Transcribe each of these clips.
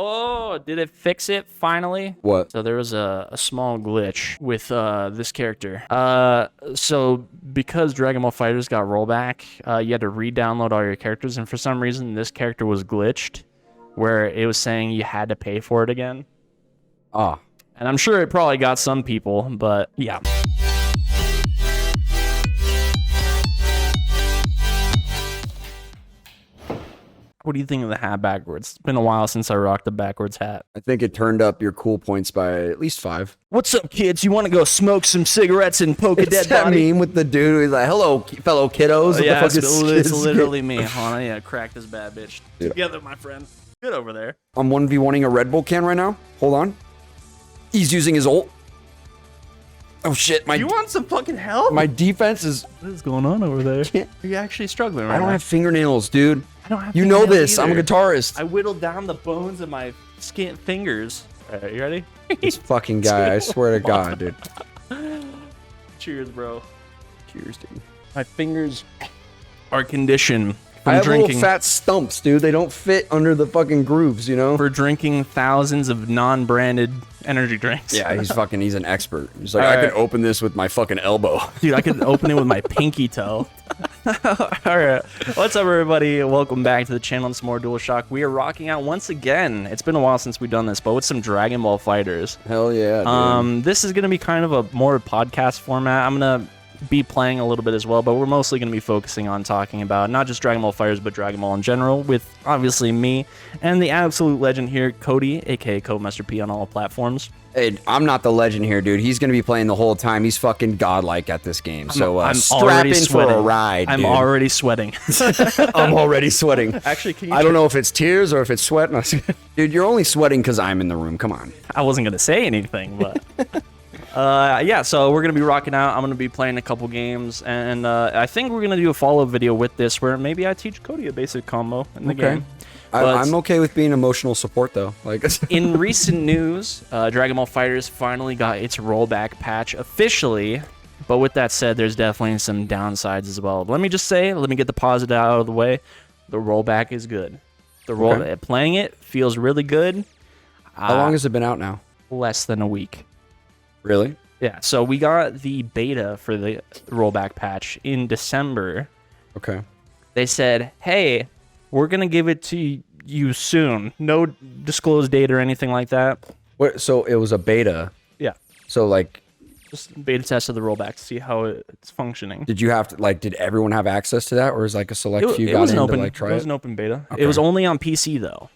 Oh, did it fix it finally? What? So there was a small glitch with this character. So because Dragon Ball Fighters got rollback, you had to re-download all your characters, and for some reason this character was glitched, where it was saying you had to pay for it again. Ah. And I'm sure it probably got some people, but yeah. What do you think of the hat backwards? It's been a while since I rocked the backwards hat. I think it turned up your cool points by at least 5. What's up, kids? You want to go smoke some cigarettes and poke a It's dead that body? meme with the dude who's like, hello, fellow kiddos. What Yeah, the fuck it's literally me. Hold on, yeah, crack this bad bitch. Yeah. Together, my friend. Good over there. I'm 1v1ing a Red Bull can right now. Hold on. He's using his ult. Oh shit, You want some fucking help? my defense is... What is going on over there? Can't- Are you actually struggling right I don't now? have fingernails, dude. I don't have You know fingernails this. I'm a either. guitarist. I whittled down the bones of my fingers. All right, you ready? This fucking guy, I swear to God, dude. Cheers, bro. Cheers, dude. My fingers are conditioned I from have drinking. little fat stumps, dude. They don't fit under the fucking grooves, you know? For drinking thousands of non-branded energy drinks. Yeah, he's an expert. He's like, All I right. could open this with my fucking elbow. Dude, I could open it with my pinky toe. All right. What's up, everybody? Welcome back to the channel and some more DualShock. We are rocking out once again. It's been a while since we've done this, but with some Dragon Ball Fighters. Hell yeah, dude. This is going to be kind of a more podcast format. I'm going to be playing a little bit as well, but we're mostly going to be focusing on talking about not just Dragon Ball Fighters, but Dragon Ball in general, with obviously me and the absolute legend here, Cody, aka Codemaster P on all platforms. Hey, I'm not the legend here, dude. He's gonna be playing the whole time. He's fucking godlike at this game. So I'm strap already in sweating. for a ride, I'm dude. already sweating. I'm already sweating. Actually, can you I don't know if it's tears or if it's sweat. Dude, you're only sweating because I'm in the room. Come on. I wasn't going to say anything, but... yeah, so we're going to be rocking out. I'm going to be playing a couple games, and I think we're going to do a follow-up video with this where maybe I teach Cody a basic combo in the game. I'm okay with being emotional support, though. Like, In recent news, Dragon Ball Fighters finally got its rollback patch officially, but with that said, there's definitely some downsides as well. Let me just say, let me get the positive out of the way. The rollback is good. Playing it feels really good. how long has it been out now? Less than a week. Really? Yeah, so we got the beta for the rollback patch in December. Okay. They said, hey, we're going to give it to you soon. No disclosed date or anything like that. What? So it was a beta. Yeah, So like, just beta test of the rollback to see how it's functioning. did you have to did everyone have access to that, or is like a select few It got was in an open, to like try it was it? an open beta. Okay. It was only on PC though.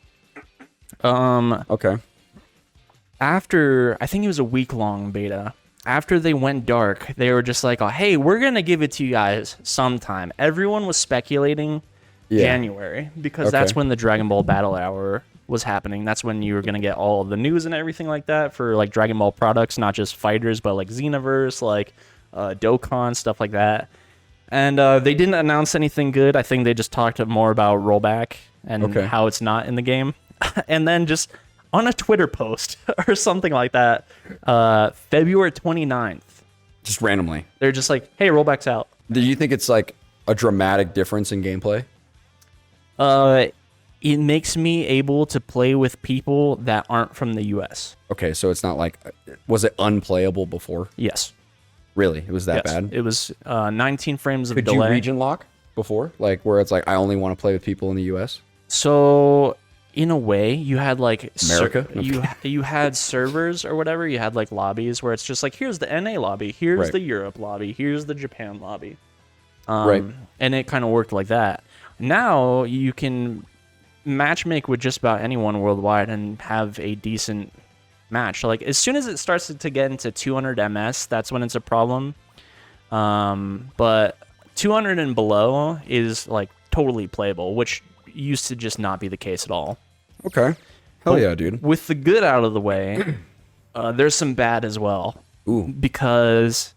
Okay. After, I think it was a week-long beta. After they went dark, they were just like, oh, hey, we're going to give it to you guys sometime. Everyone was speculating January because that's Okay. when the Dragon Ball Battle Hour was happening. That's when you were going to get all of the news and everything like that for like Dragon Ball products, not just fighters, but like Xenoverse, like Dokkan, stuff like that. And they didn't announce anything good. I think they just talked more about rollback and how it's not in the game. And then just on a Twitter post or something like that, February 29th, Just randomly. they're just like, hey, rollback's out. Do you think it's like a dramatic difference in gameplay? It makes me able to play with people that aren't from the US. Okay, so it's not like, was it unplayable before? Yes. Really? It was that Yes. bad? It was 19 frames of Could delay. you region lock before? Like where it's like, I only want to play with people in the US? So in a way, you had like America? you had servers or whatever. You had like lobbies where it's just like, here's the NA lobby, here's Right. the Europe lobby, here's the Japan lobby. Right. And it kind of worked like that. Now you can matchmake with just about anyone worldwide and have a decent match. Like as soon as it starts to get into 200 ms, that's when it's a problem. But 200 and below is like totally playable, which used to just not be the case at all. Okay. Hell yeah, dude. With the good out of the way, there's some bad as well. Ooh. Because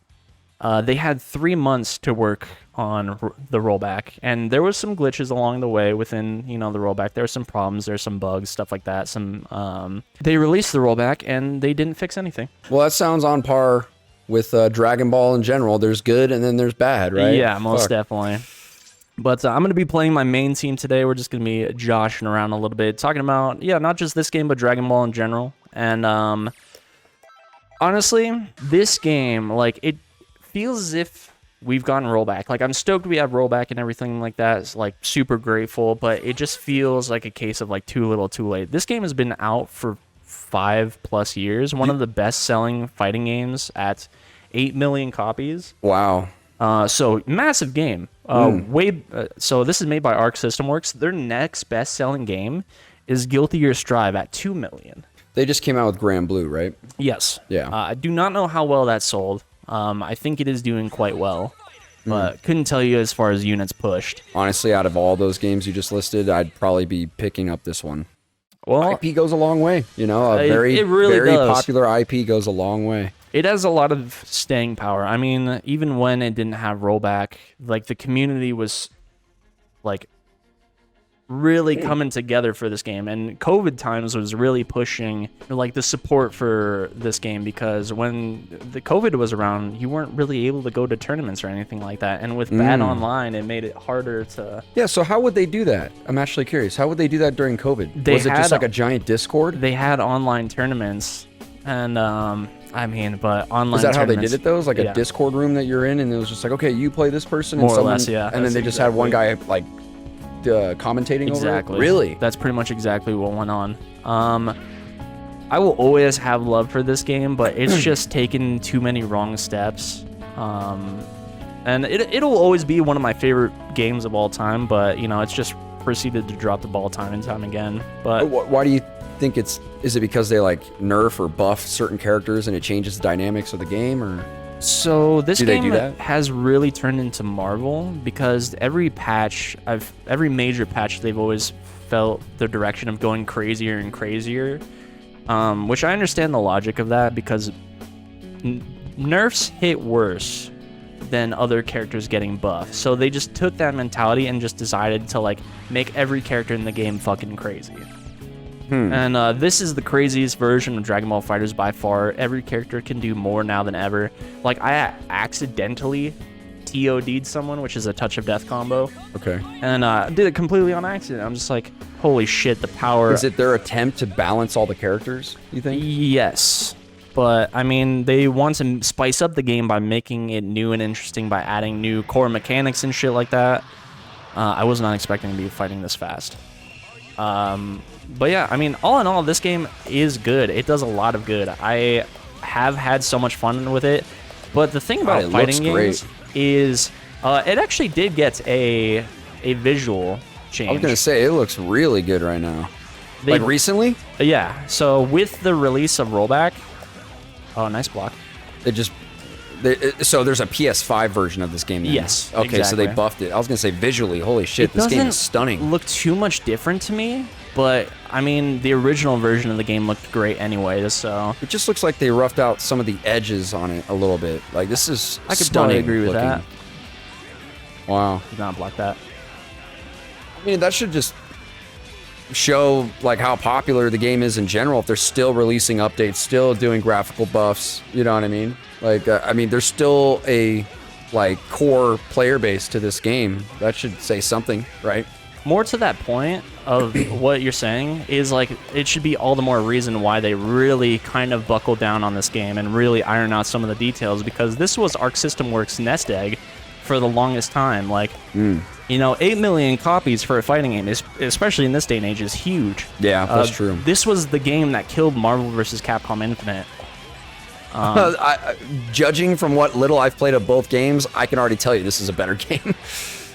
they had 3 months to work on the rollback, and there was some glitches along the way within, the rollback. There were some problems, there's some bugs, stuff like that. They released the rollback and they didn't fix anything. Well, that sounds on par with Dragon Ball in general. There's good and then there's bad, right? Yeah, most Fuck. definitely. But I'm going to be playing my main team today. We're just going to be joshing around a little bit, talking about, yeah, not just this game, but Dragon Ball in general. And honestly, this game, like, it feels as if we've gotten rollback. Like, I'm stoked we have rollback and everything like that. It's, like, super grateful, but it just feels like a case of, like, too little, too late. This game has been out for 5+ years. One of the best-selling fighting games at 8 million copies. Wow. So massive game. So this is made by Arc System Works. Their next best-selling game is Guilty Gear Strive at 2 million. They just came out with Grand Blue, right? Yes. Yeah. I do not know how well that sold. I think it is doing quite well, but couldn't tell you as far as units pushed. Honestly, out of all those games you just listed, I'd probably be picking up this one. Well, IP goes a long way, you know. A very, it really very does. popular IP goes a long way. It has a lot of staying power. I mean, even when it didn't have rollback, like the community was like really coming together for this game, and COVID times was really pushing like the support for this game, because when the COVID was around, you weren't really able to go to tournaments or anything like that, and with bad online, it made it harder to. Yeah, so how would they do that? I'm actually curious. How would they do that during COVID? Was it just like a giant Discord? They had online tournaments, and I mean, but online. Is that how they tournaments, did it though? It was like yeah. a Discord room that you're in, and it was just like, okay, you play this person, More and or someone, less, yeah. And then they just had one guy like commentating Exactly. over it? Really? That's pretty much exactly what went on. I will always have love for this game, but it's just taken too many wrong steps. And it'll always be one of my favorite games of all time, but, you know, it's just proceeded to drop the ball time and time again. But Why do you think is it because they like nerf or buff certain characters and it changes the dynamics of the game, or? So this Do they do game that? has really turned into Marvel, because every major patch, they've always felt the direction of going crazier and crazier, which I understand the logic of that, because nerfs hit worse than other characters getting buffed. So they just took that mentality and just decided to like make every character in the game fucking crazy. And this is the craziest version of Dragon Ball FighterZ by far. Every character can do more now than ever. Like, I accidentally TOD'd someone, which is a touch of death combo. Okay. And did it completely on accident. I'm just like, holy shit, the power. Is it their attempt to balance all the characters, you think? Yes. But, I mean, they want to spice up the game by making it new and interesting, by adding new core mechanics and shit like that. I was not expecting to be fighting this fast. But yeah, I mean, all in all, this game is good. It does a lot of good. I have had so much fun with it. But the thing about fighting games is it actually did get a visual change. I was going to say, it looks really good right now. Like recently? Yeah. So with the release of rollback... Oh, nice block. So there's a PS5 version of this game now. Yes, Okay, exactly. so they buffed it. I was going to say visually, holy shit, this game is stunning. Look too much different to me, but I mean, the original version of the game looked great anyway, so... It just looks like they roughed out some of the edges on it a little bit. Like, this is I could stunning probably agree with looking. that. Wow. Did not block that. I mean, that should just show like how popular the game is in general. If they're still releasing updates, still doing graphical buffs, you know what I mean? Like, I mean, there's still a like core player base to this game. That should say something, right? More to that point of what you're saying is like, it should be all the more reason why they really kind of buckle down on this game and really iron out some of the details, because this was Arc System Works' nest egg for the longest time. Like, you know, 8 million copies for a fighting game, is, especially in this day and age, is huge. Yeah, that's true. This was the game that killed Marvel vs. Capcom Infinite. Judging from what little I've played of both games, I can already tell you this is a better game.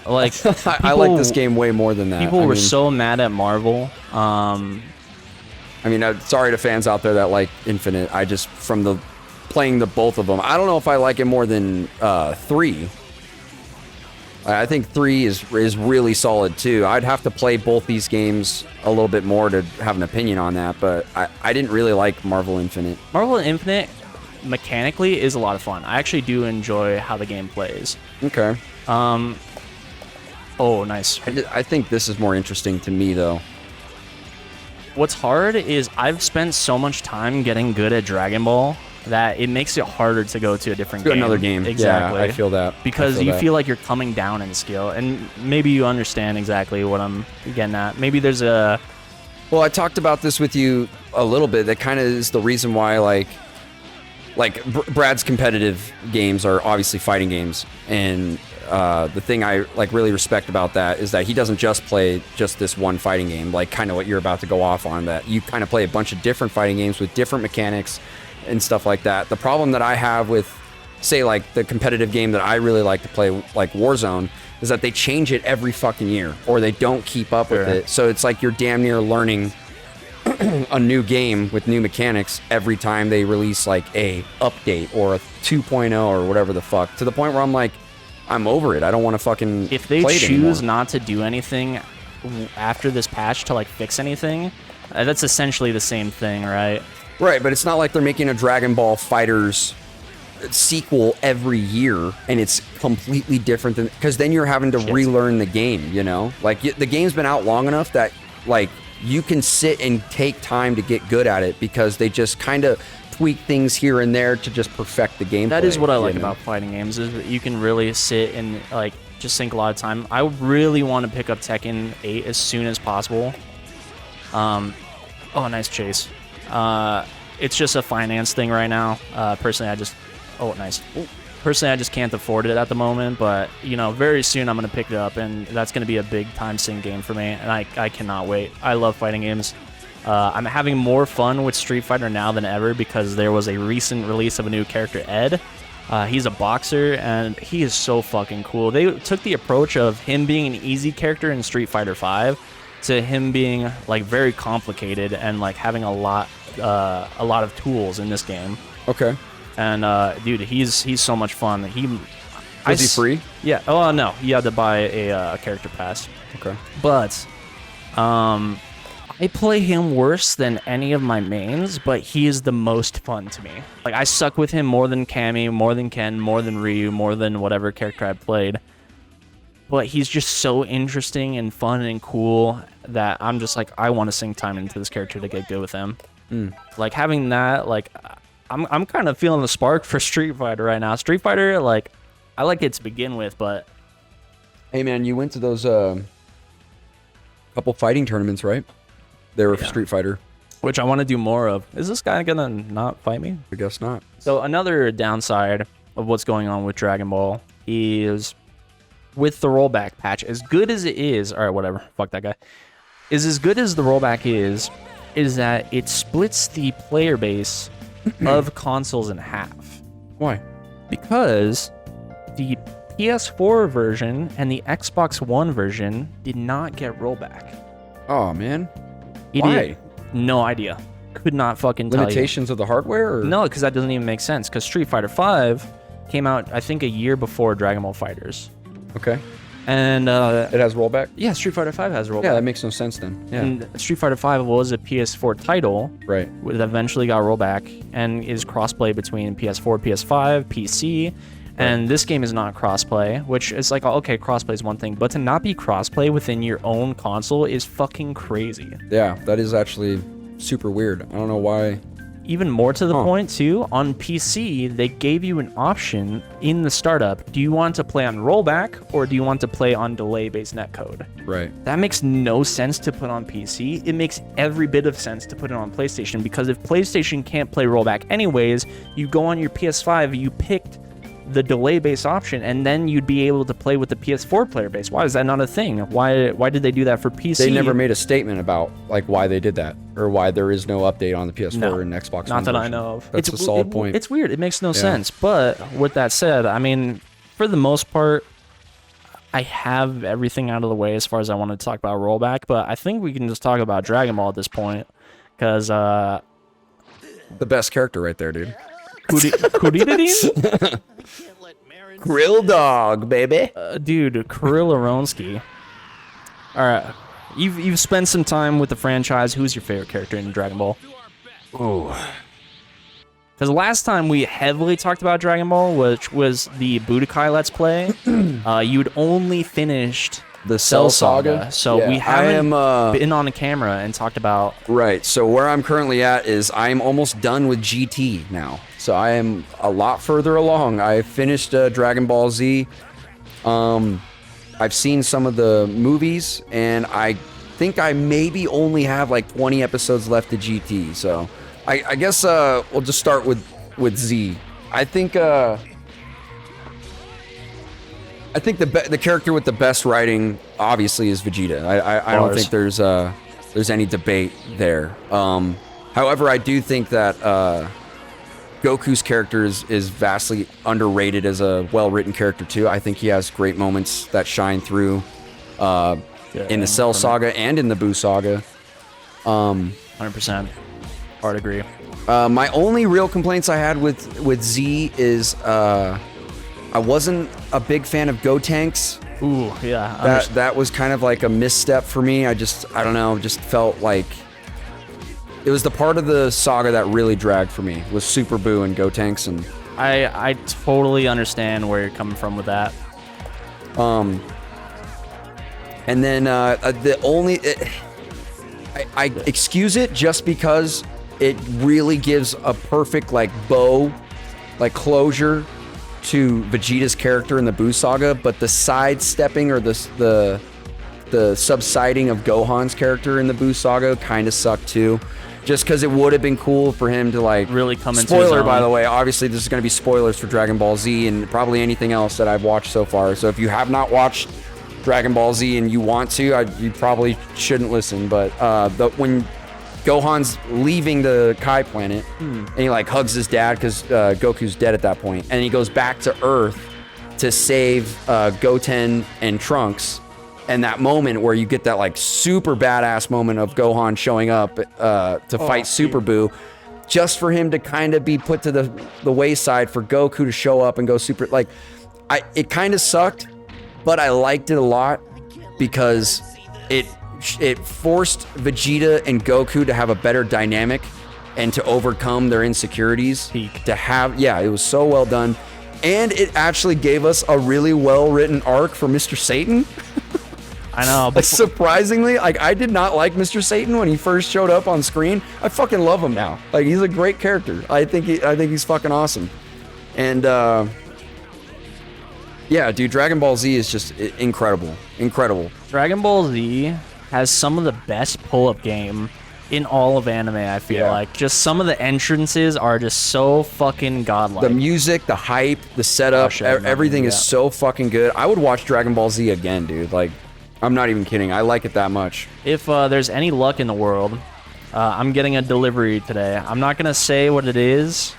Like, I like this game way more than that. People were so mad at Marvel. I mean, sorry to fans out there that like Infinite. I just, from the playing the both of them, I don't know if I like it more than 3. I think 3 is really solid too. I'd have to play both these games a little bit more to have an opinion on that, but I didn't really like Marvel Infinite. Marvel Infinite mechanically is a lot of fun. I actually do enjoy how the game plays. Okay. Oh, nice. I think this is more interesting to me though. What's hard is I've spent so much time getting good at Dragon Ball that it makes it harder to go to a different To game. another game. Exactly. Yeah, I feel that. Because you feel like you're coming down in skill, and maybe you understand exactly what I'm getting at. Maybe there's a... Well, I talked about this with you a little bit. That kind of is the reason why, like Brad's competitive games are obviously fighting games, and the thing I like really respect about that is that he doesn't just play just this one fighting game, like kind of what you're about to go off on. That you kind of play a bunch of different fighting games with different mechanics and stuff like that. The problem that I have with, say, like the competitive game that I really like to play, like Warzone, is that they change it every fucking year, or they don't keep up with it. So it's like you're damn near learning a new game with new mechanics every time they release like a update or a 2.0 or whatever the fuck, to the point where I'm like, I'm over it. I don't want to fucking If they play it choose anymore. not to do anything after this patch to like fix anything, that's essentially the same thing, right? Right, but it's not like they're making a Dragon Ball Fighters sequel every year and it's completely different than, because then you're having to relearn the game, you know? Like the game's been out long enough that like you can sit and take time to get good at it, because they just kind of tweak things here and there to just perfect the gameplay. That is what I like you know? about fighting games, is that you can really sit and like just sink a lot of time. I really want to pick up Tekken 8 as soon as possible. Oh, nice chase. It's just a finance thing right now. Personally, I just... Oh, nice. Personally, I just can't afford it at the moment, but, you know, very soon I'm going to pick it up, and that's going to be a big time sink game for me, and I cannot wait. I love fighting games. I'm having more fun with Street Fighter now than ever, because there was a recent release of a new character, Ed. He's a boxer, and he is so fucking cool. They took the approach of him being an easy character in Street Fighter 5 to him being, like, very complicated and, like, having a lot of tools in this game. Okay. And dude, he's so much fun. Is he free? Yeah. Oh no, you had to buy a character pass. Okay. But I play him worse than any of my mains, but he is the most fun to me. Like, I suck with him more than Cammy, more than Ken, more than Ryu, more than whatever character I played. But he's just so interesting and fun and cool that I'm just like, I want to sink time into this character to get good with him. Like, having that, like, I'm kind of feeling the spark for Street Fighter right now. Street Fighter, like, I like it to begin with, but... Hey, man, you went to those couple fighting tournaments, right? They were for Street Fighter. Which I want to do more of. Is this guy gonna not fight me? I guess not. So another downside of what's going on with Dragon Ball is with the rollback patch, as good as it is... Alright, whatever. Fuck that guy. Is as good as the rollback is that it splits the player base of consoles in half. Why? Because the PS4 version and the Xbox One version did not get rollback. Oh, man. Why? No idea. Could not fucking tell you. Limitations of the hardware? Or? No, because that doesn't even make sense. Because Street Fighter V came out, I think, a year before Dragon Ball FighterZ. Okay. And it has rollback? yeah, Street Fighter V has rollback. Yeah, that makes no sense then. Yeah. And Street Fighter V was a PS4 title. Right. That eventually got rollback and is crossplay between PS4, PS5, PC. And this game is not crossplay, which is like, okay, crossplay is one thing, but to not be crossplay within your own console is fucking crazy. Yeah, that is actually super weird. I don't know why. Even more to the point, too, on PC, they gave you an option in the startup. Do you want to play on rollback, or do you want to play on delay-based netcode? Right. That makes no sense to put on PC. It makes every bit of sense to put it on PlayStation, because if PlayStation can't play rollback anyways, you go on your PS5, you picked the delay-based option, and then you'd be able to play with the PS4 player base. Why is that not a thing? Why did they do that for PC? They never made a statement about like why they did that, or why there is no update on the PS4 and Xbox One. Not that version. I know of. That's a solid point. It's weird. It makes no sense. But with that said, I mean, for the most part, I have everything out of the way as far as I wanted to talk about rollback, but I think we can just talk about Dragon Ball at this point, because the best character right there, dude. Kuridin? Grill dog, baby. Dude, Kirill Aronsky. All right, you've spent some time with the franchise. Who's your favorite character in Dragon Ball? Ooh. Because last time we heavily talked about Dragon Ball, which was the Budokai Let's Play, you'd only finished The Cell Saga. So we haven't been on the camera and talked about... Right, so where I'm currently at is I'm almost done with GT now. So I am a lot further along. I finished Dragon Ball Z. I've seen some of the movies, and I think I maybe only have like 20 episodes left of GT. So I guess we'll just start with Z. I think the character with the best writing obviously is Vegeta. I don't think there's any debate there. However, I do think that Goku's character is vastly underrated as a well-written character too. I think he has great moments that shine through in the Cell Saga and in the Buu Saga. 100%. Hard agree. My only real complaints I had with Z is I wasn't a big fan of Gotenks. Ooh, yeah. That was kind of like a misstep for me. I don't know, just felt like it was the part of the saga that really dragged for me, was Super Buu and Gotenks. And I totally understand where you're coming from with that. And then I excuse it just because it really gives a perfect like bow, like closure to Vegeta's character in the Buu Saga, but the sidestepping or the subsiding of Gohan's character in the Buu Saga kind of sucked too. Just because it would have been cool for him to like really come into spoiler his own. By the way, obviously this is going to be spoilers for Dragon Ball Z and probably anything else that I've watched so far. So if you have not watched Dragon Ball Z and you want to, you probably shouldn't listen. But when Gohan's leaving the Kai planet and he like hugs his dad because Goku's dead at that point, and he goes back to Earth to save Goten and Trunks. And that moment where you get that like super badass moment of Gohan showing up to fight Super Buu, just for him to kind of be put to the wayside for Goku to show up and go super, like, it kind of sucked, but I liked it a lot because it forced Vegeta and Goku to have a better dynamic and to overcome their insecurities. It was so well done. And it actually gave us a really well-written arc for Mr. Satan. I know. Like, surprisingly, like, I did not like Mr. Satan when he first showed up on screen. I fucking love him now. Like, he's a great character. I think he's fucking awesome. And yeah, dude, Dragon Ball Z is just incredible. Dragon Ball Z has some of the best pull-up game in all of anime, I feel like. Just some of the entrances are just so fucking godlike. The music, the hype, the setup, everything is so fucking good. I would watch Dragon Ball Z again, dude. Like, I'm not even kidding. I like it that much. If there's any luck in the world, I'm getting a delivery today. I'm not going to say what it is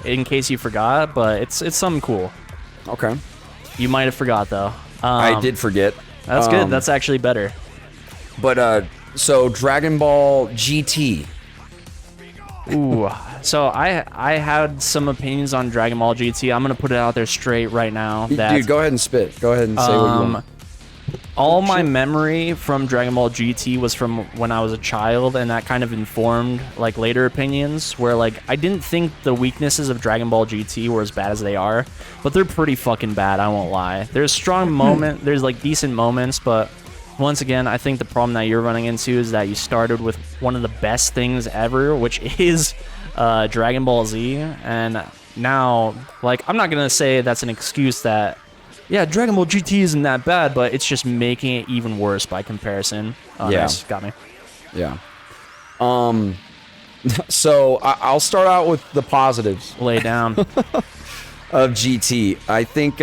in case you forgot, but it's something cool. Okay. You might have forgot, though. I did forget. That's good. That's actually better. But, so Dragon Ball GT. Ooh. So I had some opinions on Dragon Ball GT. I'm going to put it out there straight right now. Dude, go ahead and spit. Go ahead and say what you want. All my memory from Dragon Ball GT was from when I was a child, and that kind of informed like later opinions where like I didn't think the weaknesses of Dragon Ball GT were as bad as they are, but they're pretty fucking bad, I won't lie. There's strong there's like decent moments, but once again, I think the problem that you're running into is that you started with one of the best things ever, which is Dragon Ball Z, and now like I'm not gonna say that's an excuse that Dragon Ball GT isn't that bad, but it's just making it even worse by comparison. Nice. Got me. Yeah. So I'll start out with the positives. Lay down. Of GT. I think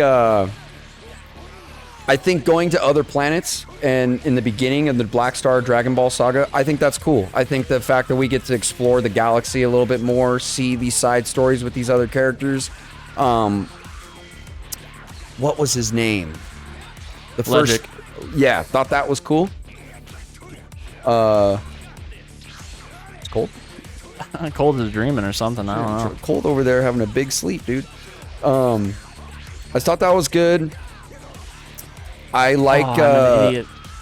going to other planets and in the beginning of the Black Star Dragon Ball saga, I think that's cool. I think the fact that we get to explore the galaxy a little bit more, see these side stories with these other characters. What was his name? The first, Logic. Thought that was cool. It's cold. Cold is dreaming or something. I don't know. Cold over there having a big sleep, dude. I thought that was good. I like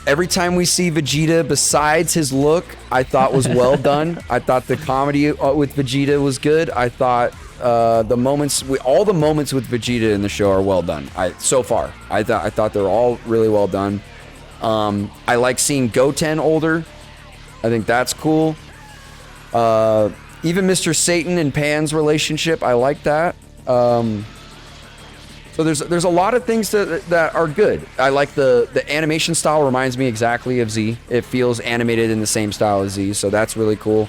every time we see Vegeta, besides his look, I thought was well done. I thought the comedy with Vegeta was good. I thought all the moments with Vegeta in the show are well done. So far, I thought they're all really well done. I like seeing Goten older. I think that's cool. Even Mr. Satan and Pan's relationship, I like that. So there's a lot of things that are good. I like the animation style reminds me exactly of Z. It feels animated in the same style as Z, so that's really cool.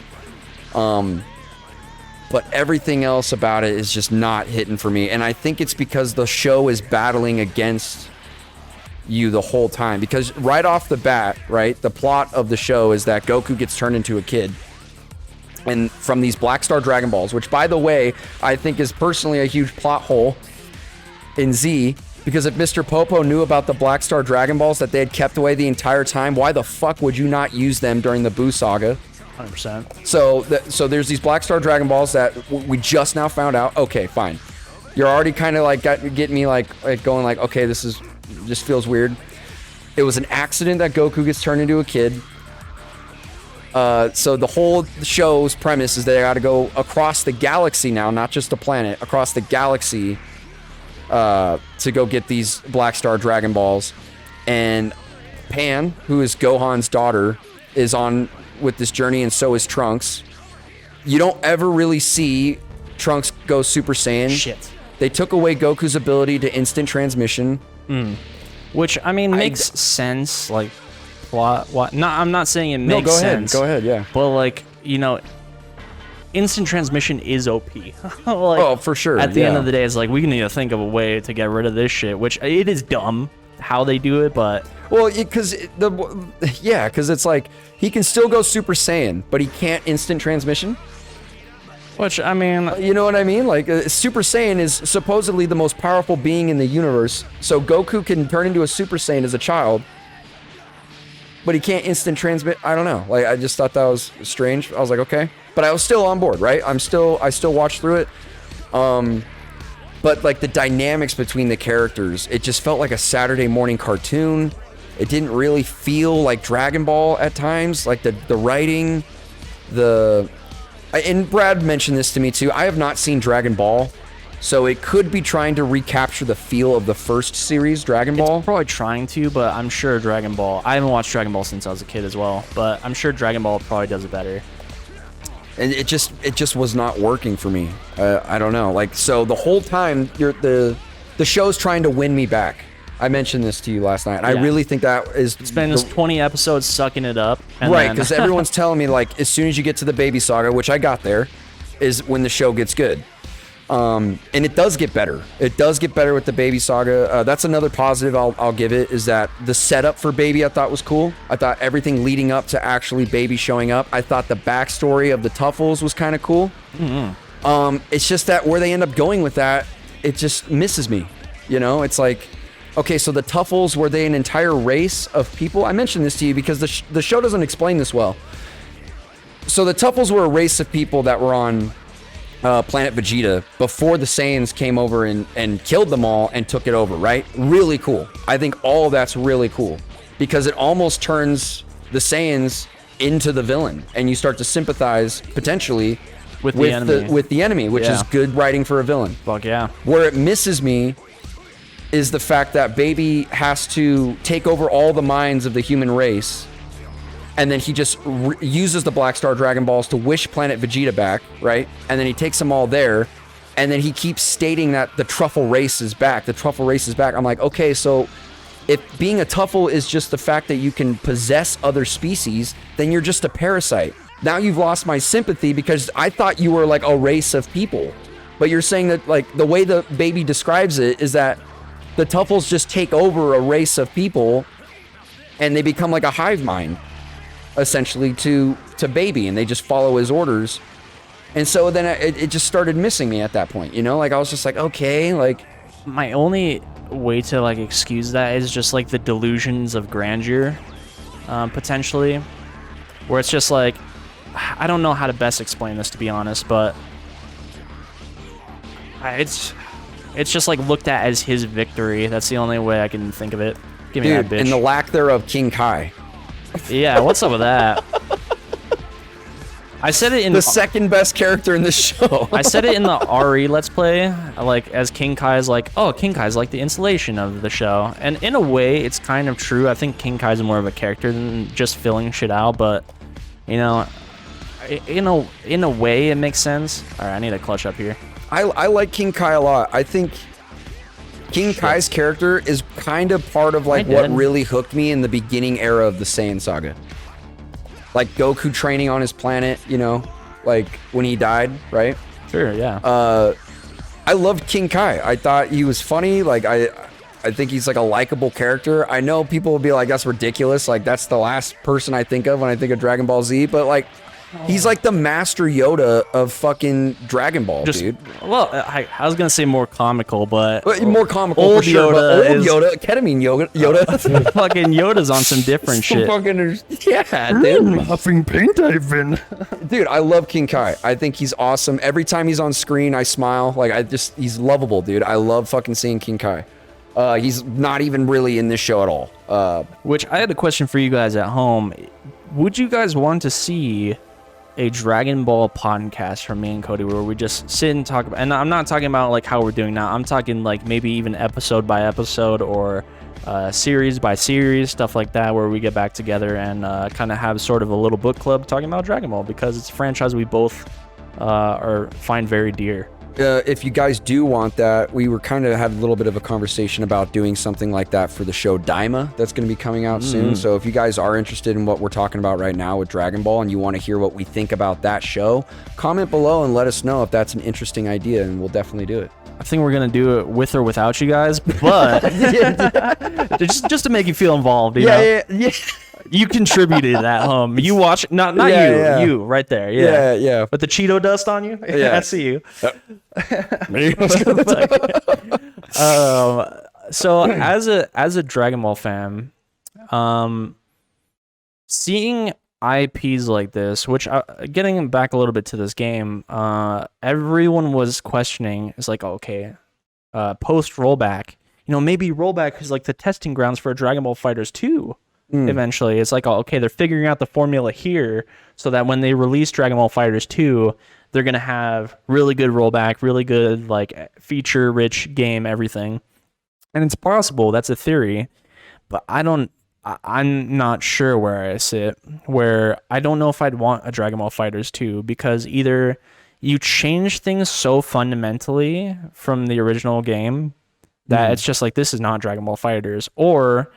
But everything else about it is just not hitting for me, and I think it's because the show is battling against you the whole time. Because right off the bat, right, the plot of the show is that Goku gets turned into a kid. And from these Black Star Dragon Balls, which, by the way, I think is personally a huge plot hole in Z, because if Mr. Popo knew about the Black Star Dragon Balls that they had kept away the entire time, why the fuck would you not use them during the Buu Saga? 100%. So there's these Black Star Dragon Balls that we just now found out. Okay, fine. You're already kind of like getting me like going like, okay, this is just feels weird. It was an accident that Goku gets turned into a kid. So the whole show's premise is they got to go across the galaxy now, not just the planet, across the galaxy to go get these Black Star Dragon Balls. And Pan, who is Gohan's daughter, is on with this journey, and so is Trunks. You don't ever really see Trunks go Super Saiyan. Shit. They took away Goku's ability to instant transmission. Which, I mean, makes sense, like, plot. No, I'm not saying it makes sense. Go ahead, yeah. But, like, you know, instant transmission is OP. Like, oh, for sure. At the end of the day, it's like, we need to think of a way to get rid of this shit, which it is dumb how they do it, but... Well, because it's like, he can still go Super Saiyan, but he can't instant transmission. Which, I mean... You know what I mean? Like, Super Saiyan is supposedly the most powerful being in the universe, so Goku can turn into a Super Saiyan as a child, but he can't instant transmit. I don't know. Like, I just thought that was strange. I was like, okay. But I was still on board, right? I still watched through it. But, like, the dynamics between the characters, it just felt like a Saturday morning cartoon. It didn't really feel like Dragon Ball at times. Like, the writing, and Brad mentioned this to me too. I have not seen Dragon Ball, so it could be trying to recapture the feel of the first series, Dragon Ball. It's probably trying to, but I'm sure Dragon Ball... I haven't watched Dragon Ball since I was a kid as well, but I'm sure Dragon Ball probably does it better. And it just was not working for me. I don't know. Like, so the whole time, the show's trying to win me back. I mentioned this to you last night. Yeah. I really think that is... It's been 20 episodes sucking it up. Right, because everyone's telling me, like, as soon as you get to the Baby Saga, which I got there, is when the show gets good. And it does get better. It does get better with the Baby Saga. That's another positive I'll give it, is that the setup for Baby I thought was cool. I thought everything leading up to actually Baby showing up. I thought the backstory of the Tuffles was kind of cool. Mm-hmm. It's just that where they end up going with that, it just misses me. You know, it's like... Okay, so the Tuffles, were they an entire race of people? I mentioned this to you because the show doesn't explain this well. So the Tuffles were a race of people that were on planet Vegeta before the Saiyans came over and killed them all and took it over, right? Really cool. I think all of that's really cool because it almost turns the Saiyans into the villain, and you start to sympathize potentially with the enemy, which is good writing for a villain. Fuck yeah. Where it misses me is the fact that Baby has to take over all the minds of the human race, and then he just uses the Black Star Dragon Balls to wish planet Vegeta back, right? And then he takes them all there, and then he keeps stating that the Truffle race is back. The Truffle race is back. I'm like, okay, so if being a Tuffle is just the fact that you can possess other species, then you're just a parasite. Now you've lost my sympathy because I thought you were like a race of people. But you're saying that, like, the way the Baby describes it is that the Tuffles just take over a race of people and they become like a hive mind, essentially, to Baby, and they just follow his orders. And so then it just started missing me at that point, you know? Like, I was just like, okay, like... My only way to, like, excuse that is just, like, the delusions of grandeur, potentially. Where it's just, like... I don't know how to best explain this, to be honest, but... It's just, like, looked at as his victory. That's the only way I can think of it. Give me that bitch. And the lack thereof, King Kai. Yeah, what's up with that? I said it in... The second best character in the show. I said it in the RE Let's Play, like, as King Kai is like, oh, King Kai is like the installation of the show. And in a way, it's kind of true. I think King Kai is more of a character than just filling shit out, but, you know... in a way it makes sense. All right, I need a clutch up here. I like King Kai a lot. I think King Kai's character is kind of part of like what really hooked me in the beginning era of the Saiyan saga. Like Goku training on his planet, you know, like when he died, right? Sure, yeah. I loved King Kai. I thought he was funny. Like I think he's like a likable character. I know people will be like, that's ridiculous. Like that's the last person I think of when I think of Dragon Ball Z, but like he's like the Master Yoda of fucking Dragon Ball, dude. Well, I was gonna say more comical, but more comical old for sure. Yoda But old Yoda, ketamine Yoda. fucking Yoda's on some different shit. Yeah, dude. Huffing paint I've been. Dude, I love King Kai. I think he's awesome. Every time he's on screen, I smile. Like he's lovable, dude. I love fucking seeing King Kai. He's not even really in this show at all. Which I had a question for you guys at home. Would you guys want to see a Dragon Ball podcast from me and Cody where we just sit and talk about, and I'm not talking about like how we're doing now, I'm talking like maybe even episode by episode or series by series, stuff like that, where we get back together and kind of have sort of a little book club talking about Dragon Ball, because it's a franchise we both find very dear. If you guys do want that, we were kind of had a little bit of a conversation about doing something like that for the show Daima that's going to be coming out soon. So if you guys are interested in what we're talking about right now with Dragon Ball and you want to hear what we think about that show, comment below and let us know if that's an interesting idea, and we'll definitely do it. I think we're gonna do it with or without you guys, but just to make you feel involved. You know? Yeah. You contributed at home. You watch, not you right there. Yeah. With the Cheeto dust on you. Yeah. I see you. So as a Dragon Ball fan, seeing IPs like this, which getting back a little bit to this game, everyone was questioning. It's like, okay, post rollback, maybe rollback is like the testing grounds for Dragon Ball Fighters 2. Eventually, it's like, okay, they're figuring out the formula here so that when they release Dragon Ball Fighters 2, they're gonna have really good rollback, really good like feature-rich game, everything. And it's possible. That's a theory, but I'm not sure where I sit. Where I don't know if I'd want a Dragon Ball Fighters 2, because either you change things so fundamentally from the original game that it's just like, this is not Dragon Ball Fighters, or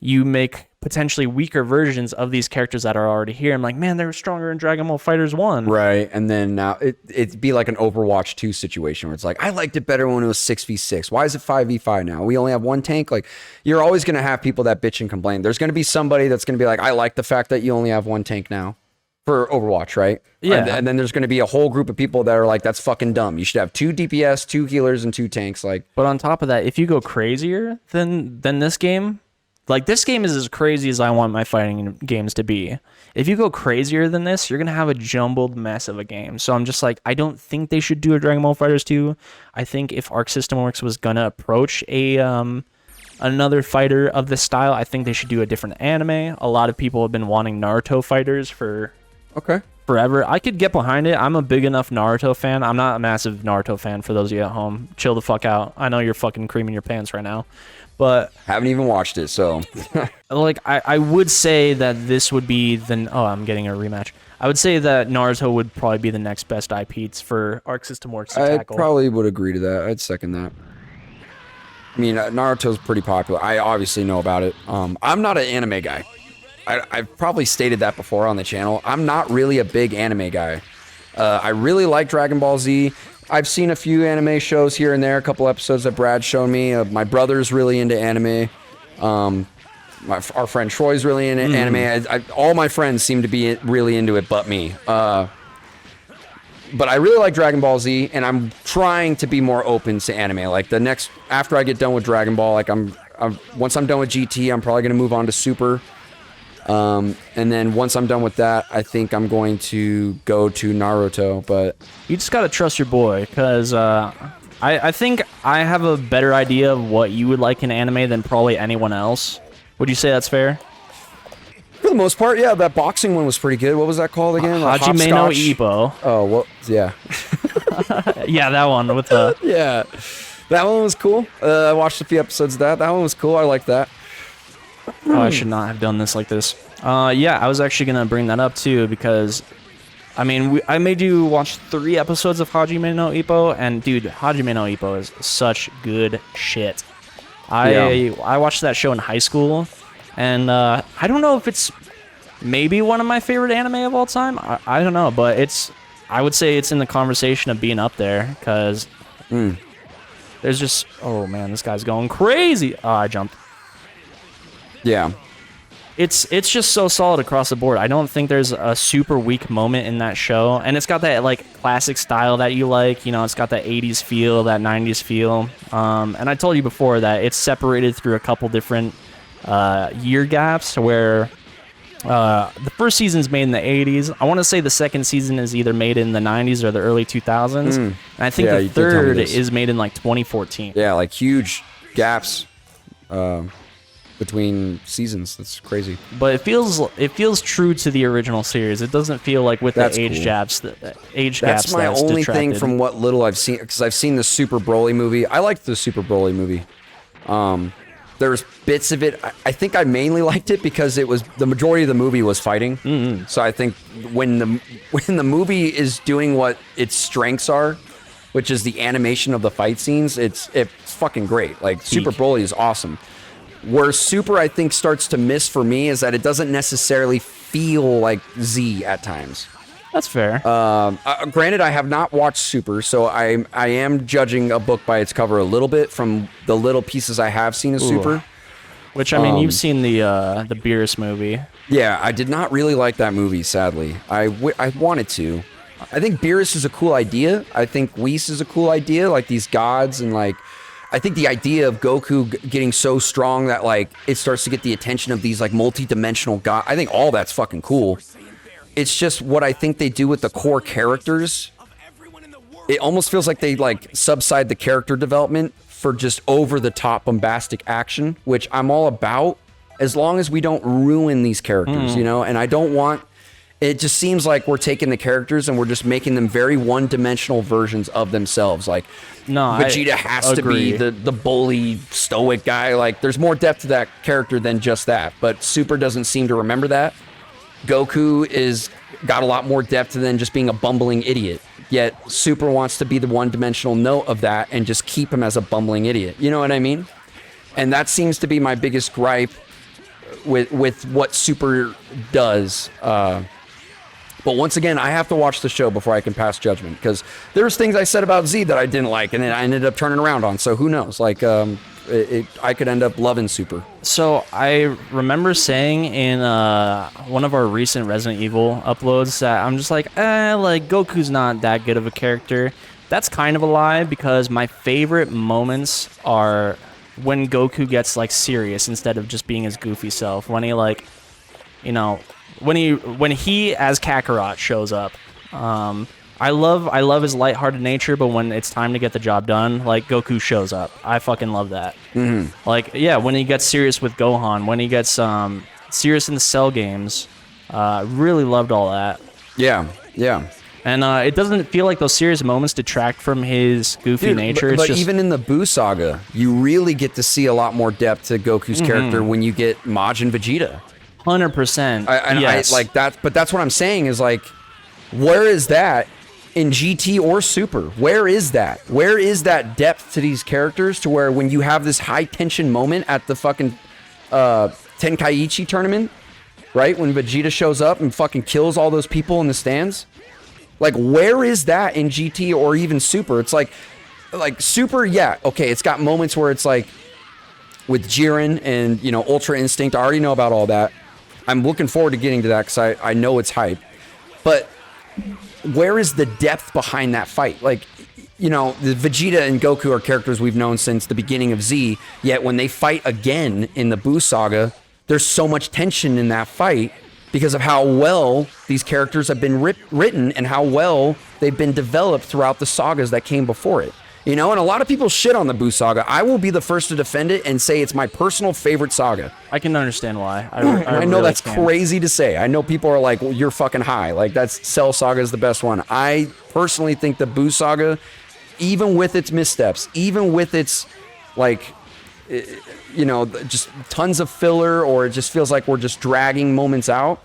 you make potentially weaker versions of these characters that are already here. I'm like, man, they were stronger in Dragon Ball Fighters 1. Right, and then now it'd be like an Overwatch 2 situation where it's like, I liked it better when it was 6v6. Why is it 5v5 now? We only have one tank. Like, you're always going to have people that bitch and complain. There's going to be somebody that's going to be like, I like the fact that you only have one tank now for Overwatch, right? Yeah. And then there's going to be a whole group of people that are like, that's fucking dumb. You should have 2 DPS, 2 healers, and 2 tanks. Like, but on top of that, if you go crazier than this game, like, this game is as crazy as I want my fighting games to be. If you go crazier than this, you're going to have a jumbled mess of a game. So I'm just like, I don't think they should do a Dragon Ball FighterZ 2. I think if Arc System Works was going to approach another fighter of this style, I think they should do a different anime. A lot of people have been wanting Naruto fighters for forever. I could get behind it. I'm a big enough Naruto fan. I'm not a massive Naruto fan, for those of you at home. Chill the fuck out. I know you're fucking creaming your pants right now. But haven't even watched it, so like I would say that this would be I'm getting a rematch. I would say that Naruto would probably be the next best IP for Arc System Works to tackle. I probably would agree to that. I'd second that. I mean, Naruto's pretty popular. I obviously know about it. I'm not an anime guy. I've probably stated that before on the channel. I'm not really a big anime guy. I really like Dragon Ball Z. I've seen a few anime shows here and there, a couple episodes that Brad showed me. My brother's really into anime. Our friend Troy's really into anime. All my friends seem to be really into it but me. But I really like Dragon Ball Z, and I'm trying to be more open to anime. Like, after I get done with Dragon Ball, like once I'm done with GT, I'm probably going to move on to Super. And then once I'm done with that, I think I'm going to go to Naruto. But you just gotta trust your boy, because I think I have a better idea of what you would like in anime than probably anyone else. Would you say that's fair? For the most part, yeah. That boxing one was pretty good. What was that called again? Hajime no Ippo. Oh, well, yeah. Yeah, that one with the... Yeah, that one was cool. I watched a few episodes of that. That one was cool. I like that. Oh, I should not have done this like this. Yeah, I was actually going to bring that up too, because I mean, I made you watch 3 episodes of Hajime no Ippo, and dude, Hajime no Ippo is such good shit. I watched that show in high school, and I don't know if it's maybe one of my favorite anime of all time. I don't know, but I would say it's in the conversation of being up there, because there's just, oh man, this guy's going crazy. Oh, I jumped. Yeah. It's just so solid across the board. I don't think there's a super weak moment in that show, and it's got that like classic style that you like. You know, it's got that 80s feel, that 90s feel. And I told you before that it's separated through a couple different year gaps, where the first season's made in the 80s. I want to say the second season is either made in the 90s or the early 2000s. And I think the third is made in like 2014. Yeah, like huge gaps between seasons. That's crazy. But it feels true to the original series. It doesn't feel like with the age gaps. That's my only thing from what little I've seen, because I've seen the Super Broly movie. I liked the Super Broly movie. There's bits of it. I think I mainly liked it because it was the majority of the movie was fighting. So I think when the movie is doing what its strengths are, which is the animation of the fight scenes, it's fucking great. Like Super Broly is awesome. Where Super, I think, starts to miss for me is that it doesn't necessarily feel like Z at times. That's fair. Granted, I have not watched Super, so I am judging a book by its cover a little bit from the little pieces I have seen of Super. Which, I mean, you've seen the Beerus movie. Yeah, I did not really like that movie, sadly. I wanted to. I think Beerus is a cool idea. I think Whis is a cool idea, like these gods, and like I think the idea of Goku getting so strong that like it starts to get the attention of these like multi-dimensional gods. I think all that's fucking cool. It's just what I think they do with the core characters. It almost feels like they like subside the character development for just over-the-top bombastic action, which I'm all about, as long as we don't ruin these characters, you know? And I don't want... It just seems like we're taking the characters and we're just making them very one-dimensional versions of themselves. Like, Vegeta has to be the bully, stoic guy. Like, there's more depth to that character than just that. But Super doesn't seem to remember that. Goku is got a lot more depth than just being a bumbling idiot. Yet Super wants to be the one-dimensional note of that and just keep him as a bumbling idiot. You know what I mean? And that seems to be my biggest gripe with what Super does. But once again, I have to watch the show before I can pass judgment, because there's things I said about Z that I didn't like, and then I ended up turning around on. So who knows? Like, I could end up loving Super. So I remember saying in one of our recent Resident Evil uploads that I'm just like Goku's not that good of a character. That's kind of a lie, because my favorite moments are when Goku gets like serious instead of just being his goofy self. When he like, you know, when he as Kakarot shows up. I love his lighthearted nature, but when it's time to get the job done, like Goku shows up. I fucking love that. Like, yeah, when he gets serious with Gohan, when he gets serious in the Cell games, really loved all that. Yeah. And it doesn't feel like those serious moments detract from his goofy nature. But even in the Buu saga, you really get to see a lot more depth to Goku's character when you get Majin Vegeta. 100%. Yes. I like that, but that's what I'm saying is like, where is that in GT or Super? Where is that? Where is that depth to these characters to where when you have this high tension moment at the fucking Tenkaichi tournament, right? When Vegeta shows up and fucking kills all those people in the stands? Like, where is that in GT or even Super? It's like Super, yeah, okay, it's got moments where it's like with Jiren and, you know, Ultra Instinct. I already know about all that. I'm looking forward to getting to that because I know it's hype. But where is the depth behind that fight? Like, you know, the Vegeta and Goku are characters we've known since the beginning of Z, yet when they fight again in the Buu saga, there's so much tension in that fight because of how well these characters have been written and how well they've been developed throughout the sagas that came before it. You know, and a lot of people shit on the Buu saga. I will be the first to defend it and say it's my personal favorite saga. I can understand why. I know really that's crazy to say. I know people are like, well, you're fucking high. Like, that's Cell saga is the best one. I personally think the Buu saga, even with its missteps, even with its, like, you know, just tons of filler, or it just feels like we're just dragging moments out,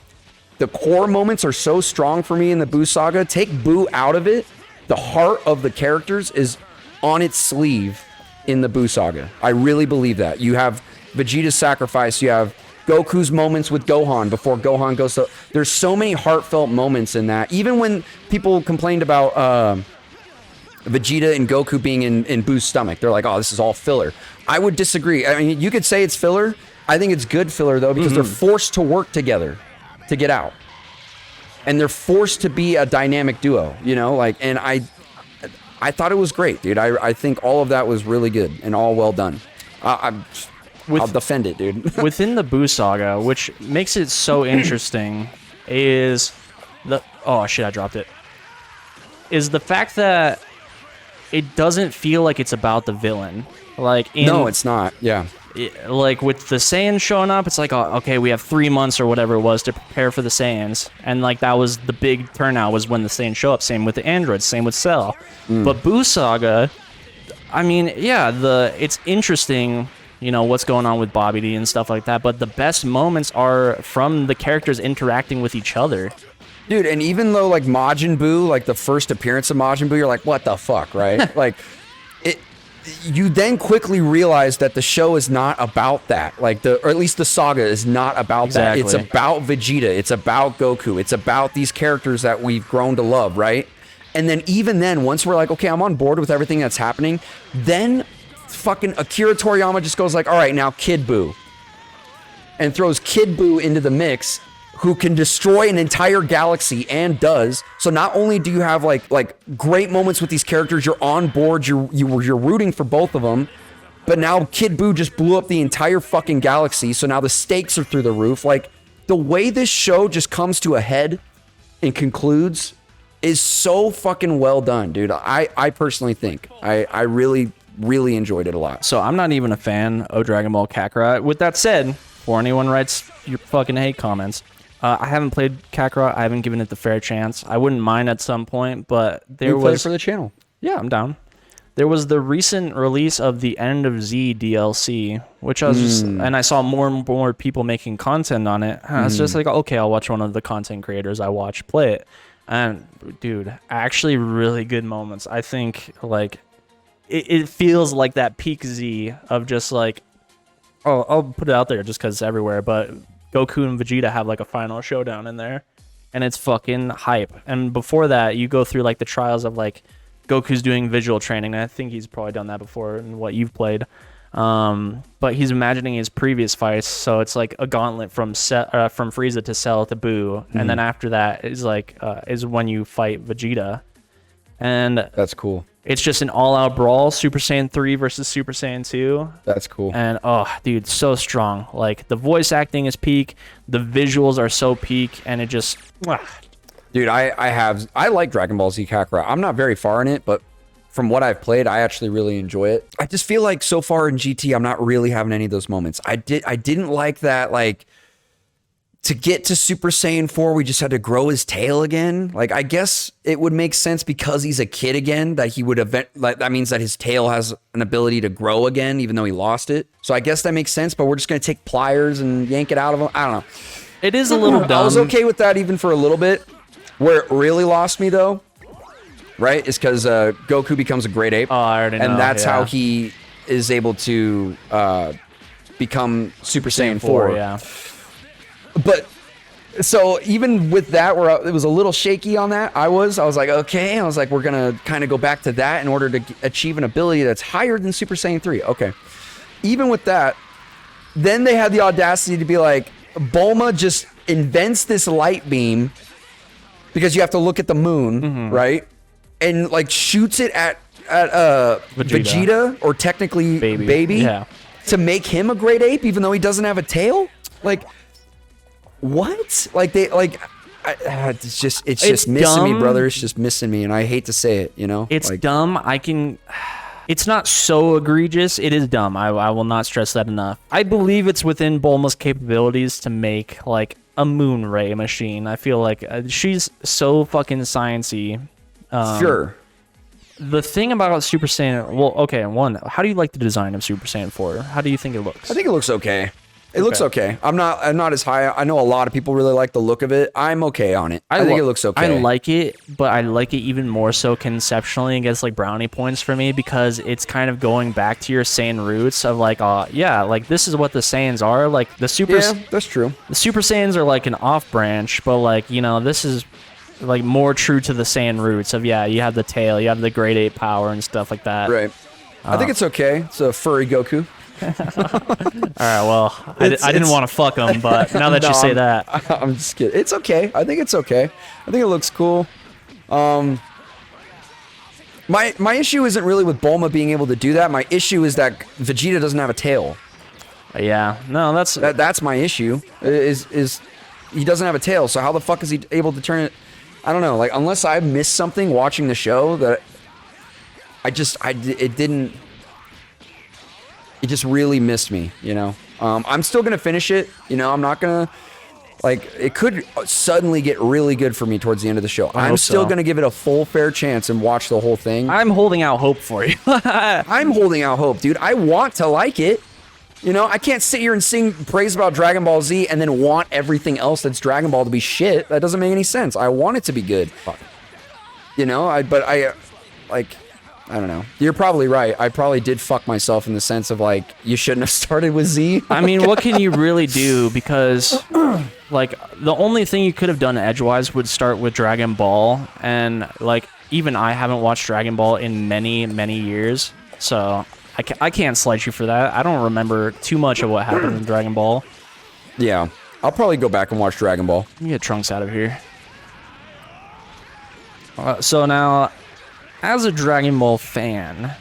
the core moments are so strong for me in the Boo saga. Take Boo out of it, the heart of the characters is on its sleeve in the Boo saga. I really believe that. You have Vegeta's sacrifice, you have Goku's moments with Gohan before Gohan goes to... There's so many heartfelt moments in that. Even when people complained about Vegeta and Goku being in Boo's stomach, they're like, oh, this is all filler. I would disagree. I mean, you could say it's filler. I think it's good filler, though, because they're forced to work together to get out. And they're forced to be a dynamic duo, you know? Like, and I thought it was great, dude. I think all of that was really good and all well done. I'll defend it, dude. Within the Boo saga, which makes it so interesting, is the... Oh, shit, I dropped it. Is the fact that it doesn't feel like it's about the villain. Like, no, it's not. Yeah. Like with the Saiyans showing up, it's like, oh, okay, we have 3 months or whatever it was to prepare for the Saiyans, and like that was the big turnout was when the Saiyans show up. Same with the androids, same with Cell. But Boo saga, I mean, yeah, it's interesting, you know, what's going on with Bobby D and stuff like that. But the best moments are from the characters interacting with each other. Dude, and even though like Majin Buu, like the first appearance of Majin Buu, you're like, what the fuck, right? Like, you then quickly realize that the show is not about that. Like or at least the saga is not about that. It's about Vegeta. It's about Goku. It's about these characters that we've grown to love, right? And then even then, once we're like, okay, I'm on board with everything that's happening, then fucking Akira Toriyama just goes like, all right, now Kid Buu. And throws Kid Buu into the mix, who can destroy an entire galaxy and does. So not only do you have like great moments with these characters, you're on board, you're rooting for both of them, but now Kid Buu just blew up the entire fucking galaxy, so now the stakes are through the roof. Like, the way this show just comes to a head and concludes is so fucking well done, dude. I personally think I really, really enjoyed it a lot. So I'm not even a fan of Dragon Ball Kakarot. With that said, before anyone writes your fucking hate comments, I haven't played Kakarot. I haven't given it the fair chance. I wouldn't mind at some point, but there was... play it for the channel. Yeah, I'm down. There was the recent release of the End of Z DLC, which I was just... And I saw more and more people making content on it. And I was just like, okay, I'll watch one of the content creators I watch play it. And, dude, actually really good moments. I think, like, it feels like that peak Z of just, like... Oh, I'll put it out there just because it's everywhere, but... Goku and Vegeta have like a final showdown in there, and it's fucking hype. And before that, you go through like the trials of like Goku's doing visual training. I think he's probably done that before in what you've played. But he's imagining his previous fights, so it's like a gauntlet from Frieza to Cell to Buu, and then after that is like is when you fight Vegeta, and that's cool. It's just an all-out brawl, Super Saiyan 3 versus Super Saiyan 2. That's cool. And, oh, dude, so strong. Like, the voice acting is peak. The visuals are so peak, and it just... Dude, I like Dragon Ball Z Kakarot. I'm not very far in it, but from what I've played, I actually really enjoy it. I just feel like so far in GT, I'm not really having any of those moments. I didn't like that, like... To get to Super Saiyan 4, we just had to grow his tail again. Like, I guess it would make sense because he's a kid again that he would like that means that his tail has an ability to grow again, even though he lost it. So I guess that makes sense, but we're just going to take pliers and yank it out of him. I don't know. It is a little dumb. I was okay with that even for a little bit. Where it really lost me, though, right, is because Goku becomes a great ape. Oh, I already know. And that's how he is able to become Super Saiyan 4. Yeah. But so even with that, where it was a little shaky on that, I was like, okay. I was like, we're going to kind of go back to that in order to achieve an ability that's higher than Super Saiyan 3. Okay. Even with that, then they had the audacity to be like, Bulma just invents this light beam because you have to look at the moon, right? And like shoots it at Vegeta, or technically baby yeah, to make him a great ape, even though he doesn't have a tail. Like, what? Like it's just missing dumb. me, brother. It's just missing me, and I hate to say it, you know. It's like, dumb. It's not so egregious. It is dumb. I will not stress that enough. I believe it's within Bulma's capabilities to make like a moon ray machine. I feel like she's so fucking sciencey. Sure. The thing about Super Saiyan, well, okay, one, how do you like the design of Super Saiyan 4? How do you think it looks? I think it looks okay. It looks okay. I'm not as high. I know a lot of people really like the look of it. I'm okay on it. I think it looks okay. I like it, but I like it even more so conceptually and gets like brownie points for me because it's kind of going back to your Saiyan roots of like, yeah, like this is what the Saiyans are. Like the Super. Yeah, that's true. The Super Saiyans are like an off branch, but like, you know, this is like more true to the Saiyan roots of, yeah, you have the tail, you have the grade 8 power and stuff like that. Right. I think it's okay. It's a furry Goku. All right, well, I didn't want to fuck him, but now that you say that. I'm just kidding. It's okay. I think it's okay. I think it looks cool. My issue isn't really with Bulma being able to do that. My issue is that Vegeta doesn't have a tail. Yeah, no, that's my issue. Is he doesn't have a tail, so how the fuck is he able to turn it? I don't know. Like, unless I missed something watching the show that it just really missed me, you know? I'm still going to finish it. You know, I'm not going to, like, it could suddenly get really good for me towards the end of the show. I'm still going to give it a full fair chance and watch the whole thing. I'm holding out hope for you. I'm holding out hope, dude. I want to like it. You know, I can't sit here and sing praise about Dragon Ball Z and then want everything else that's Dragon Ball to be shit. That doesn't make any sense. I want it to be good. You know, I don't know. You're probably right. I probably did fuck myself in the sense of, like, you shouldn't have started with Z. I mean, what can you really do? Because, like, the only thing you could have done edgewise would start with Dragon Ball. And, like, even I haven't watched Dragon Ball in many, many years. So I can't slight you for that. I don't remember too much of what happened in Dragon Ball. Yeah. I'll probably go back and watch Dragon Ball. Let me get Trunks out of here. So now, as a Dragon Ball fan...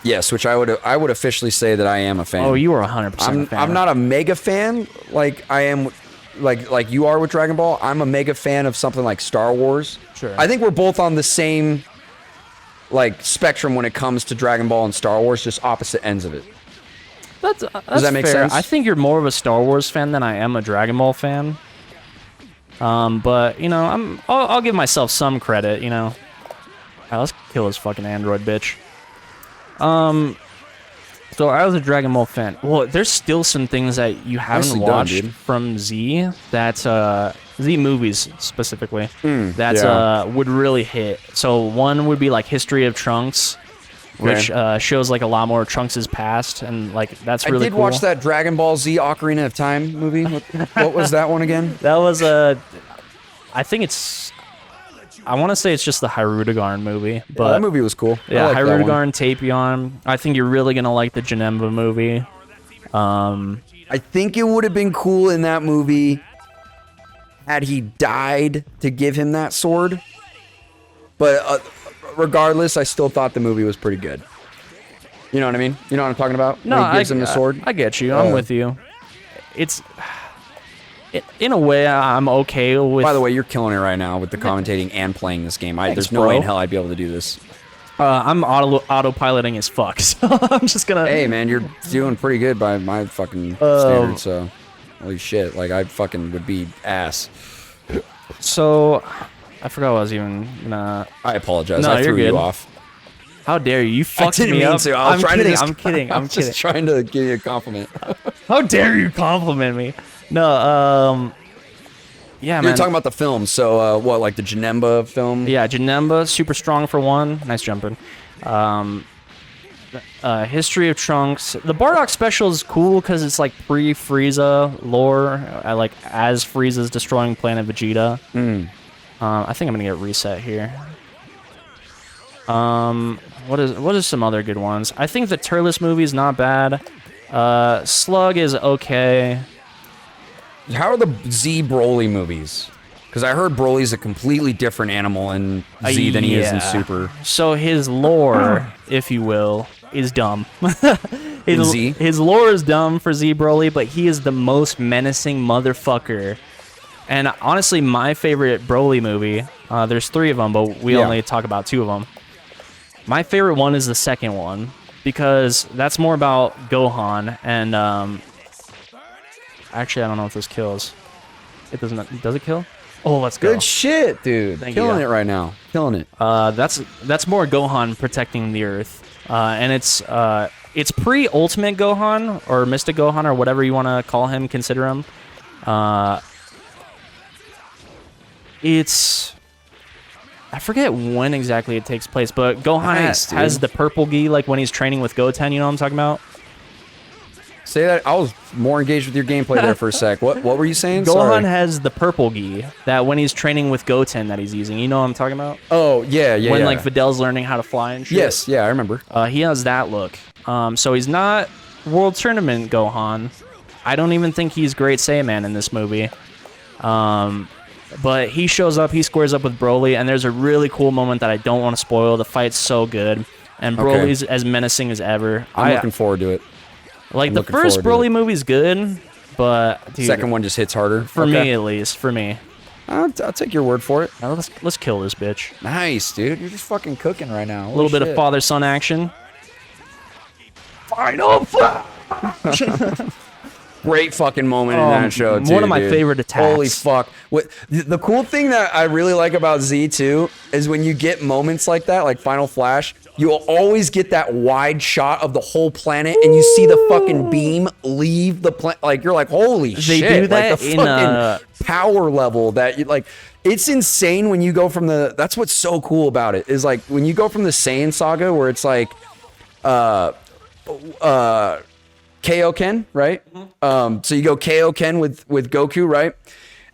Yes, which I would officially say that I am a fan. Oh, you are 100% a fan. I'm not a mega fan like I am... Like you are with Dragon Ball. I'm a mega fan of something like Star Wars. Sure. I think we're both on the same... like spectrum when it comes to Dragon Ball and Star Wars, just opposite ends of it. Does that make fair. sense? I think you're more of a Star Wars fan than I am a Dragon Ball fan. But you know, I'll give myself some credit. You know, right, let's kill this fucking android bitch. So I was a Dragon Ball fan. Well, there's still some things that you haven't watched from Z that Z movies specifically that would really hit. So one would be like History of Trunks, which shows like a lot more of Trunks' past, and like that's really cool. I did watch that Dragon Ball Z Ocarina of Time movie. What was that one again? That was I think I want to say it's just the Hyrudegarn movie, but that movie was cool. Yeah, Hyrudegarn, Tapion. I think you're really gonna like the Janemba movie. I think it would have been cool in that movie had he died to give him that sword. But regardless, I still thought the movie was pretty good. You know what I mean? You know what I'm talking about? No, when he gives him the sword. I get you. I'm with you. In a way, I'm okay with... By the way, you're killing it right now with the commentating and playing this game. There's no way in hell I'd be able to do this. I'm autopiloting as fuck, so I'm just gonna... Hey, man, you're doing pretty good by my fucking standards, so... Holy shit, like, I fucking would be ass. So, I forgot what I was even gonna... I apologize. No, I threw you off. How dare you? You fucked me up. I didn't mean to. I'm kidding. I'm just trying to give you a compliment. How dare you compliment me? No, yeah, man. You're talking about the film, so what, like the Janemba film? Yeah, Janemba, super strong for one. Nice jumping. History of Trunks. The Bardock special is cool because it's like pre-Frieza lore. I like as Frieza's destroying Planet Vegeta. I think I'm gonna get reset here. What is some other good ones? I think the Turles movie is not bad. Slug is okay. How are the Z Broly movies? Because I heard Broly's a completely different animal in Z than he is in Super. So his lore, if you will, is dumb. Z? His lore is dumb for Z Broly, but he is the most menacing motherfucker. And honestly, my favorite Broly movie, there's 3 of them, but we only talk about 2 of them. My favorite one is the second one, because that's more about Gohan, and actually, I don't know if this kills. It doesn't. Does it kill? Oh, let's go. Good shit, dude. Killing it right now. Killing it. That's more Gohan protecting the Earth, and it's it's pre-Ultimate Gohan or Mystic Gohan or whatever you want to call him, consider him. It's I forget when exactly it takes place, but Gohan has the purple gi like when he's training with Goten. You know what I'm talking about? Say that. I was more engaged with your gameplay there for a sec. What were you saying? Gohan has the purple gi that when he's training with Goten that he's using. You know what I'm talking about? Oh yeah. When like Vidal's learning how to fly and shit. Yes, yeah, I remember. He has that look. So he's not World Tournament Gohan. I don't even think he's Great Saiyaman in this movie. But he shows up, he squares up with Broly, and there's a really cool moment that I don't want to spoil. The fight's so good, and Broly's as menacing as ever. I'm looking forward to it. Like, the first Broly movie's good, but dude, second one just hits harder. For me, at least. For me. I'll take your word for it. Now let's kill this bitch. Nice, dude. You're just fucking cooking right now. A little bit of father-son action. Final Flash! Great fucking moment in that show, too. One of my favorite attacks. Holy fuck. The cool thing that I really like about Z, too, is when you get moments like that, like Final Flash, you'll always get that wide shot of the whole planet, and you see the fucking beam leave the planet. Like, you're like, holy shit. They do that like, the fucking power level that you, like, it's insane when you go from the, that's what's so cool about it, is like, when you go from the Saiyan saga, where it's like, Kaioken, right? So you go Kaioken with Goku, right?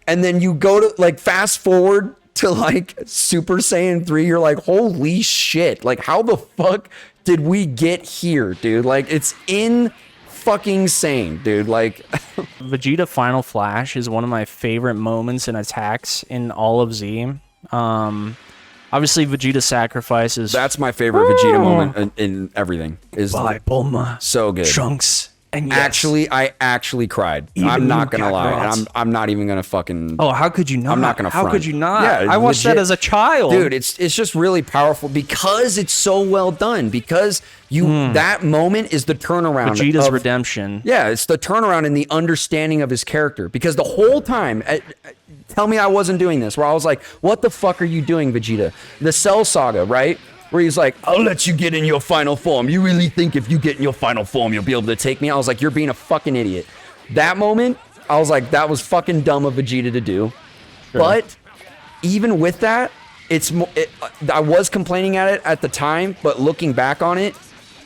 And then you go to, like, fast forward to, like, Super Saiyan 3. You're like, holy shit. Like, how the fuck did we get here, dude? Like, it's in fucking insane, dude. Like, Vegeta Final Flash is one of my favorite moments and attacks in all of Z. Obviously, Vegeta's sacrifice is... That's my favorite Vegeta moment in everything. Is Bye, Bulma. So good. Trunks. And yes, actually, I actually cried. I'm not gonna lie. I'm not even gonna fucking. Oh, how could you not? I'm not gonna. How could you not? Yeah, I watched that as a child, dude. It's just really powerful because it's so well done. Because that moment is the turnaround. Vegeta's redemption. Yeah, it's the turnaround in the understanding of his character. Because the whole time, tell me I wasn't doing this. Where I was like, "What the fuck are you doing, Vegeta?" The Cell Saga, right? Where he's like, I'll let you get in your final form. You really think if you get in your final form, you'll be able to take me? I was like, you're being a fucking idiot. That moment, I was like, that was fucking dumb of Vegeta to do. Sure. But even with that, I was complaining at it at the time, but looking back on it,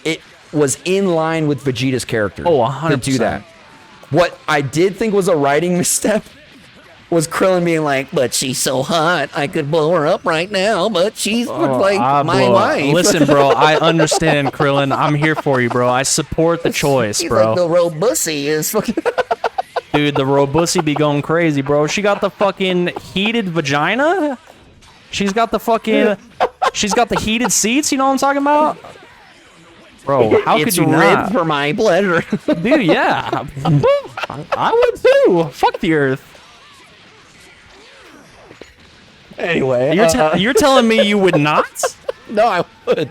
it was in line with Vegeta's character. Oh, 100%. To do that. What I did think was a writing misstep was Krillin being like, but she's so hot, I could blow her up right now, but she's like my wife. Listen, bro, I understand, Krillin. I'm here for you, bro. I support the choice, she's bro. Like the Robussy is fucking... Dude, the Robussy be going crazy, bro. She got the fucking heated vagina. She's got the fucking... She's got the heated seats, you know what I'm talking about? Bro, how could you not? It's for my pleasure. Dude, yeah. I would too. Fuck the Earth. Anyway, you're telling me you would not? No, I would.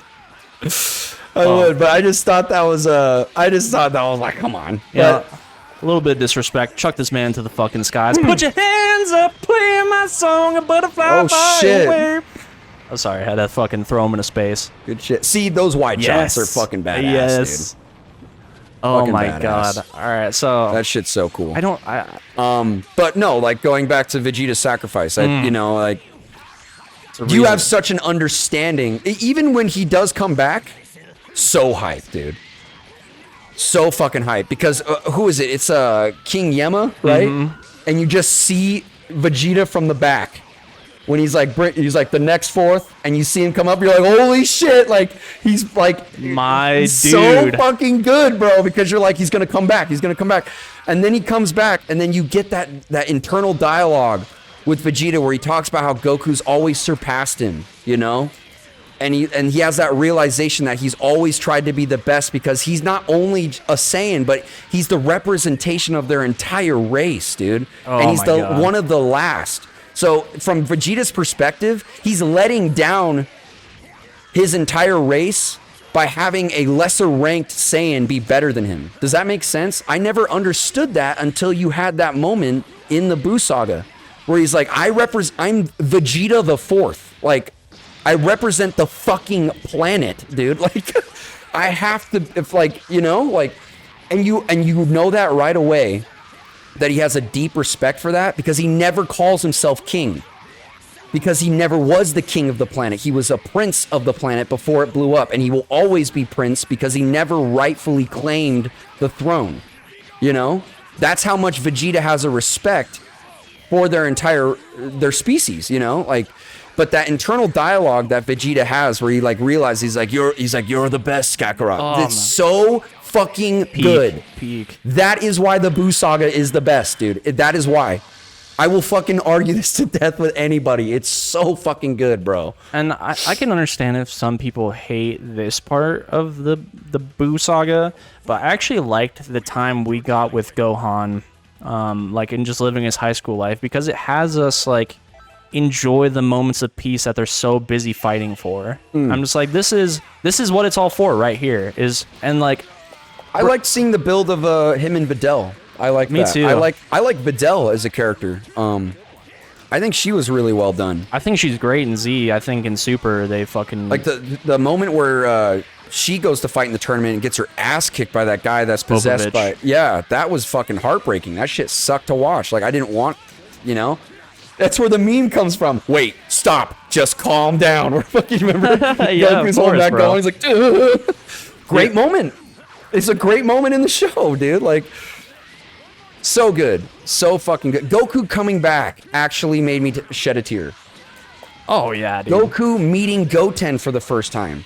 I would, but I just thought that was like, come on. Yeah, a little bit of disrespect. Chuck this man to the fucking skies. Put your hands up, playing my song, a butterfly. Oh shit! Oh, sorry, I had to fucking throw him into space. Good shit. See, those wide shots are fucking badass, dude. Oh fucking my badass. God! All right, so that shit's so cool. But no, like going back to Vegeta's sacrifice, you know, like. You have such an understanding. Even when he does come back, so hype, dude. So fucking hype. Because who is it? It's King Yema, right? And you just see Vegeta from the back. When he's like the next fourth, and you see him come up, you're like, holy shit! Like he's like my dude, so fucking good, bro. Because you're like, he's gonna come back. He's gonna come back, and then he comes back, and then you get that internal dialogue with Vegeta where he talks about how Goku's always surpassed him, you know? And he has that realization that he's always tried to be the best because he's not only a Saiyan, but he's the representation of their entire race, dude. Oh, and he's one of the last. So from Vegeta's perspective, he's letting down his entire race by having a lesser ranked Saiyan be better than him. Does that make sense? I never understood that until you had that moment in the Buu Saga. Where he's like, I'm Vegeta the Fourth. Like, I represent the fucking planet, dude. Like, I have to, if like, you know, like, and you know that right away that he has a deep respect for that because he never calls himself king. Because he never was the king of the planet. He was a prince of the planet before it blew up. And he will always be prince because he never rightfully claimed the throne. You know? That's how much Vegeta has a respect for their species, you know? Like, but that internal dialogue that Vegeta has where he like realizes he's like, you're the best, Kakarot. Oh, It's so fucking good. Peak. That is why the Buu Saga is the best, dude. That is why. I will fucking argue this to death with anybody. It's so fucking good, bro. And I can understand if some people hate this part of the Buu saga, but I actually liked the time we got with Gohan, like in just living his high school life, because it has us like enjoy the moments of peace that they're so busy fighting for. I'm just like, this is what it's all for right here. I liked seeing the build of him and Videl. I like Me that. too. I like Videl as a character. I think she was really well done. I think she's great in Z. I think in Super they fucking like the moment where she goes to fight in the tournament and gets her ass kicked by that guy that's possessed Popovich. by that was fucking heartbreaking. That shit sucked to watch. Like I didn't want, you know. That's where the meme comes from. Wait, stop, just calm down. Or fucking remember? Yeah, Goku's of holding course, that bro. going. He's like, "Ugh." Great moment. It's a great moment in the show, dude. Like. So good. So fucking good. Goku coming back actually made me shed a tear. Oh yeah, dude. Goku meeting Goten for the first time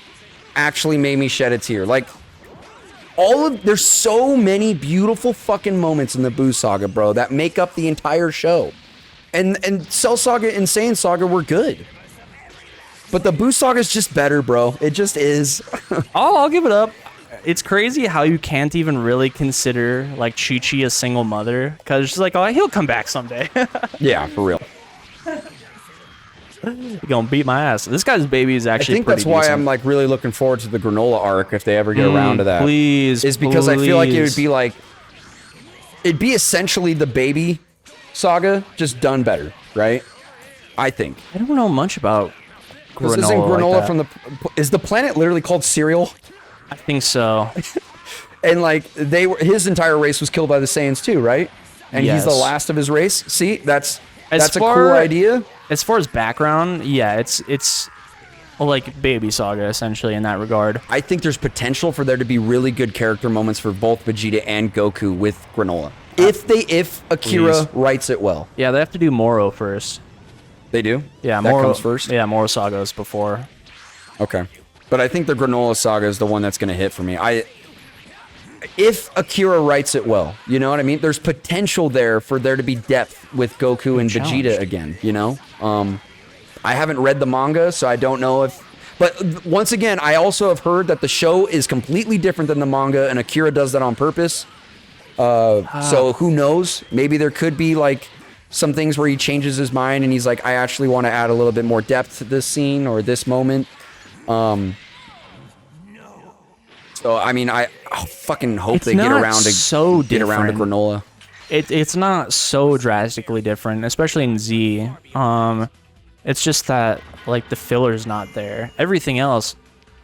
actually made me shed a tear. Like, there's so many beautiful fucking moments in the Buu Saga, bro, that make up the entire show. And Cell Saga and Saiyan Saga were good. But the Buu Saga is just better, bro. It just is. I'll give it up. It's crazy how you can't even really consider like Chi-Chi a single mother, because she's like, oh, he'll come back someday. Yeah, for real. You're gonna beat my ass. This guy's baby is I actually think pretty that's why decent. I'm like really looking forward to the Granola arc if they ever get around to that. Please, Is because I feel like it would please. be like it'd be essentially the baby saga just done better, right? I think. I don't know much about granola. This isn't granola like that. from is the planet literally called cereal? I think so. And like his entire race was killed by the Saiyans too, right? And he's the Yes. last of his race. See, that's a cool far- idea. As far as background, yeah, it's like Baby Saga essentially in that regard. I think there's potential for there to be really good character moments for both Vegeta and Goku with Granola. If Akira Please. writes it well. Yeah, they have to do Moro first. They do? Yeah, that Moro comes first? Yeah, Moro Saga's before. Okay. But I think the Granola Saga is the one that's going to hit for me. If Akira writes it well, you know what I mean? There's potential there for there to be depth with Goku and challenged. Vegeta again, you know? I haven't read the manga, so I don't know if... But once again, I also have heard that the show is completely different than the manga, and Akira does that on purpose. So who knows? Maybe there could be, like, some things where he changes his mind, and he's like, I actually want to add a little bit more depth to this scene or this moment. So I mean, I fucking hope It's they get not around to so get around to different. Granola. It's not so drastically different, especially in Z. It's just that like the filler's not there. Everything else,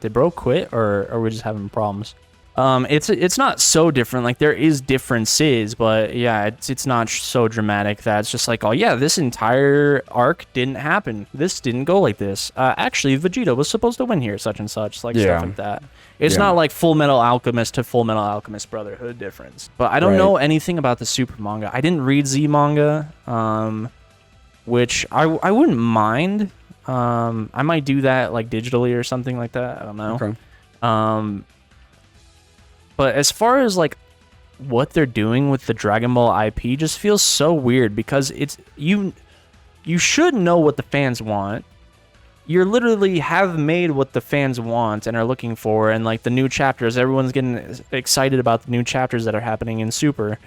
did bro quit or are we just having problems? It's not so different. Like there is differences, but yeah, it's not so dramatic that it's just like, oh yeah, this entire arc didn't happen. This didn't go like this. Actually, Vegeta was supposed to win here, such and such, like Yeah. stuff like that. It's Yeah. not like Full Metal Alchemist to Full Metal Alchemist Brotherhood difference. But I don't Right. know anything about the Super manga. I didn't read Z manga, which I wouldn't mind. I might do that like digitally or something like that. I don't know. Okay. But as far as like what they're doing with the Dragon Ball IP just feels so weird because it's you should know what the fans want. You literally have made what the fans want and are looking for, and like the new chapters, everyone's getting excited about the new chapters that are happening in Super.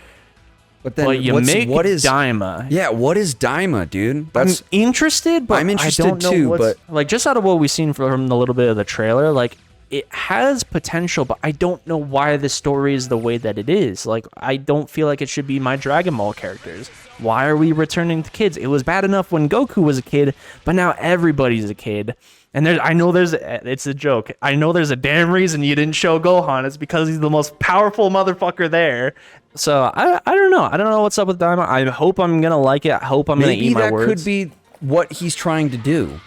But then But you make Daima. Yeah, what is Daima, dude? That's I'm interested, but I'm interested I don't know too, what's, but- like just out of what we've seen from the little bit of the trailer, like it has potential, but I don't know why the story is the way that it is. Like I don't feel like it should be my Dragon Ball characters. Why are we returning to kids? It was bad enough when Goku was a kid, but now everybody's a kid. And it's a joke. I know there's a damn reason you didn't show Gohan. It's because he's the most powerful motherfucker there. So I don't know. I don't know what's up with Daima. I hope I'm gonna like it. I hope I'm gonna eat my words. Maybe that could be what he's trying to do.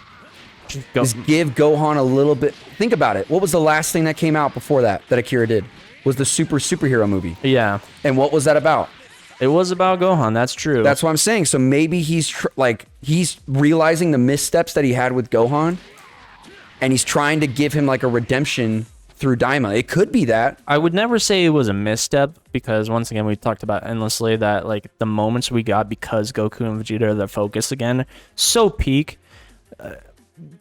Is give Gohan a little bit. Think about it. What was the last thing that came out before that Akira did? Was the superhero movie. Yeah. And what was that about? It was about Gohan. That's true. That's what I'm saying. So maybe he's he's realizing the missteps that he had with Gohan, and he's trying to give him like a redemption through Daima. It could be that. I would never say it was a misstep because once again we talked about endlessly that like the moments we got because Goku and Vegeta are the focus again, so peak.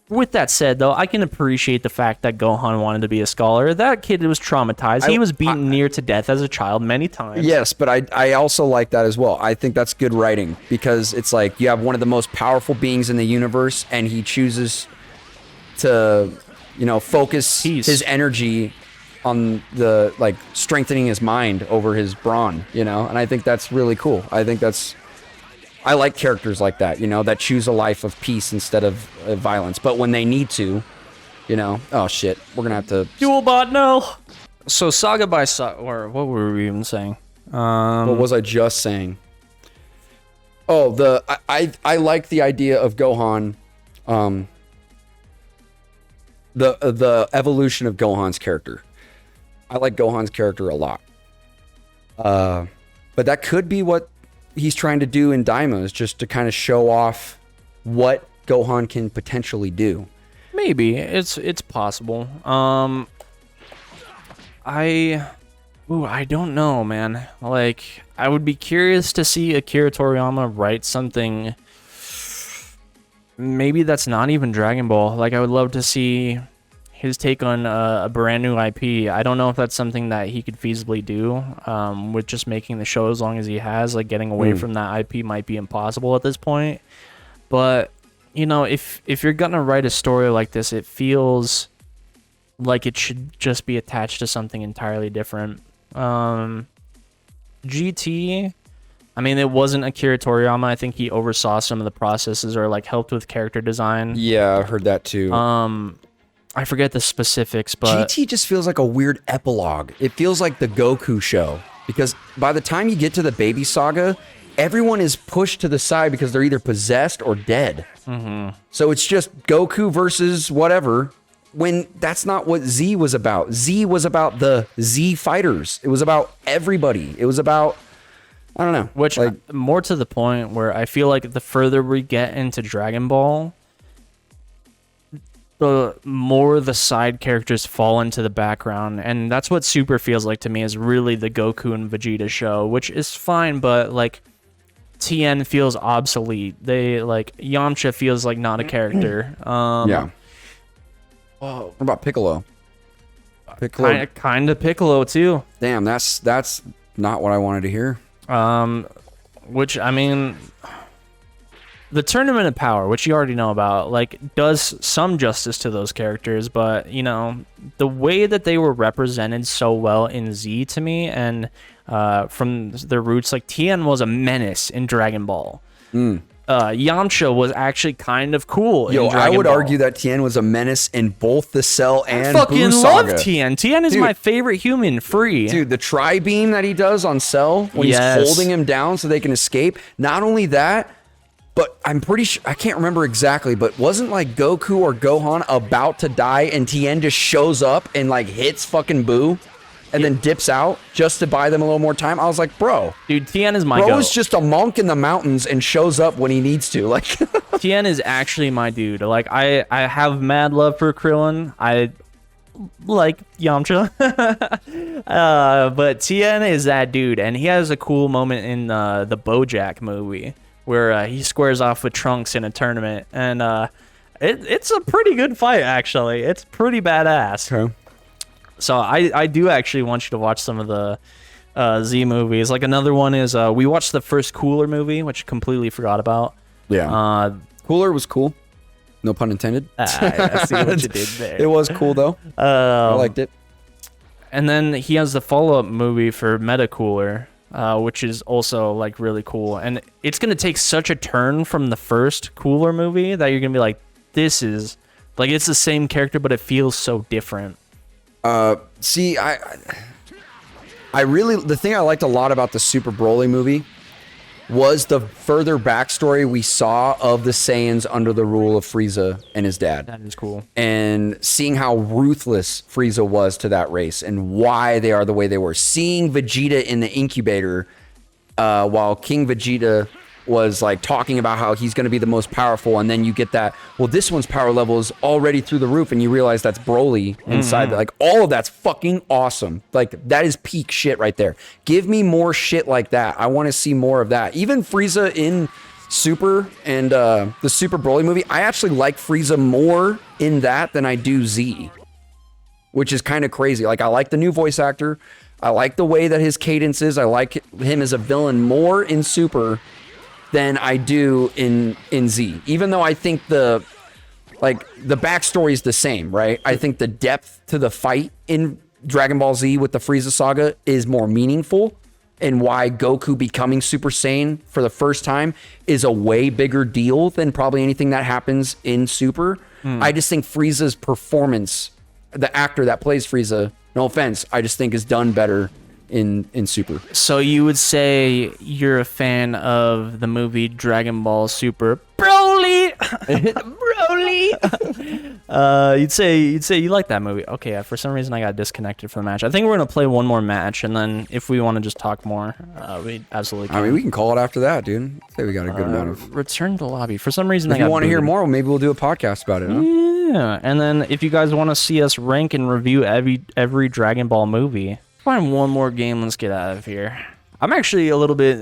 With that said, though, I can appreciate the fact that Gohan wanted to be a scholar. That kid was traumatized. He was beaten near to death as a child many times. Yes, but I also like that as well. I think that's good writing because it's like you have one of the most powerful beings in the universe and he chooses to, focus his energy on the, like, strengthening his mind over his brawn, And I think that's really cool. I like characters like that, that choose a life of peace instead of violence. But when they need to, oh shit, we're gonna have to dual bot no. So Saga by Saga, or what were we even saying? What was I just saying? Oh, I like the idea of Gohan, the evolution of Gohan's character. I like Gohan's character a lot. But that could be what he's trying to do in Daima, is just to kind of show off what Gohan can potentially do. Maybe it's possible. I don't know, man. Like, I would be curious to see Akira Toriyama write something. Maybe that's not even Dragon Ball. Like, I would love to see his take on a brand new IP. I don't know if that's something that he could feasibly do with just making the show as long as he has. Like, getting away from that IP might be impossible at this point. But, if you're gonna write a story like this, it feels like it should just be attached to something entirely different. GT, I mean, it wasn't Akira Toriyama. I think he oversaw some of the processes or, like, helped with character design. Yeah, I heard that too. I forget the specifics, but GT just feels like a weird epilogue. It feels like the Goku show because by the time you get to the Baby Saga, everyone is pushed to the side because they're either possessed or dead. Mm-hmm. So it's just Goku versus whatever, when that's not what Z was about. Z was about the Z fighters. It was about everybody. It was about, I don't know. Which, like, more to the point where I feel like the further we get into Dragon Ball, the more the side characters fall into the background, and that's what Super feels like to me, is really the Goku and Vegeta show, which is fine, but like Tien feels obsolete. Yamcha feels like not a character. Yeah. What about Piccolo? Kind of Piccolo too. Damn, that's not what I wanted to hear. Which, I mean, the Tournament of Power, which you already know about, like, does some justice to those characters, but, the way that they were represented so well in Z to me, and from their roots, like, Tien was a menace in Dragon Ball. Yamcha was actually kind of cool in Dragon Ball. I would argue that Tien was a menace in both the Cell and Buu fucking Saga. love Tien. Tien is my favorite human, free. Dude, the tri-beam that he does on Cell when he's holding him down so they can escape. Not only that, but I'm pretty sure, I can't remember exactly, but wasn't like Goku or Gohan about to die and Tien just shows up and like hits fucking Buu and then dips out just to buy them a little more time? I was like, bro. Dude, Tien is my Bro's just a monk in the mountains and shows up when he needs to. Like, Tien is actually my dude. Like, I have mad love for Krillin. I like Yamcha. But Tien is that dude, and he has a cool moment in the BoJack movie where he squares off with Trunks in a tournament, and it's a pretty good fight, actually. It's pretty badass. Okay. So I do actually want you to watch some of the Z movies. Like, another one is we watched the first Cooler movie, which completely forgot about. Yeah. Cooler was cool. No pun intended. I see what you did there. It was cool, though. I liked it. And then he has the follow-up movie for Meta Cooler, which is also, like, really cool. And it's going to take such a turn from the first Cooler movie that you're going to be like, this is Like it's the same character, but it feels so different. See, I really, the thing I liked a lot about the Super Broly movie was the further backstory we saw of the Saiyans under the rule of Frieza and his dad. That is cool. And seeing how ruthless Frieza was to that race and why they are the way they were. Seeing Vegeta in the incubator while King Vegeta was like talking about how he's going to be the most powerful, and then you get that, well, this one's power level is already through the roof, and you realize that's Broly inside. Like, all of that's fucking awesome. Like, that is peak shit right there. Give me more shit like that. I want to see more of that. Even Frieza in Super and the Super Broly movie, I actually like Frieza more in that than I do Z, which is kind of crazy. Like, I like the new voice actor. I like the way that his cadence is. I like him as a villain more in Super than I do in Z. Even though I think the backstory is the same, right? I think the depth to the fight in Dragon Ball Z with the Frieza saga is more meaningful, and why Goku becoming Super Saiyan for the first time is a way bigger deal than probably anything that happens in Super. I just think Frieza's performance, the actor that plays Frieza, no offense, I just think is done better in Super. So you would say you're a fan of the movie Dragon Ball Super Broly? Broly! You'd say you like that movie. Okay, for some reason I got disconnected from the match. I think we're going to play one more match, and then if we want to just talk more, we absolutely can. I mean, we can call it after that, dude. Say we got a good amount of... Return to the lobby. For some reason if you want to hear more, maybe we'll do a podcast about it, huh? Yeah, and then if you guys want to see us rank and review every Dragon Ball movie, find one more game, let's get out of here. I'm actually a little bit,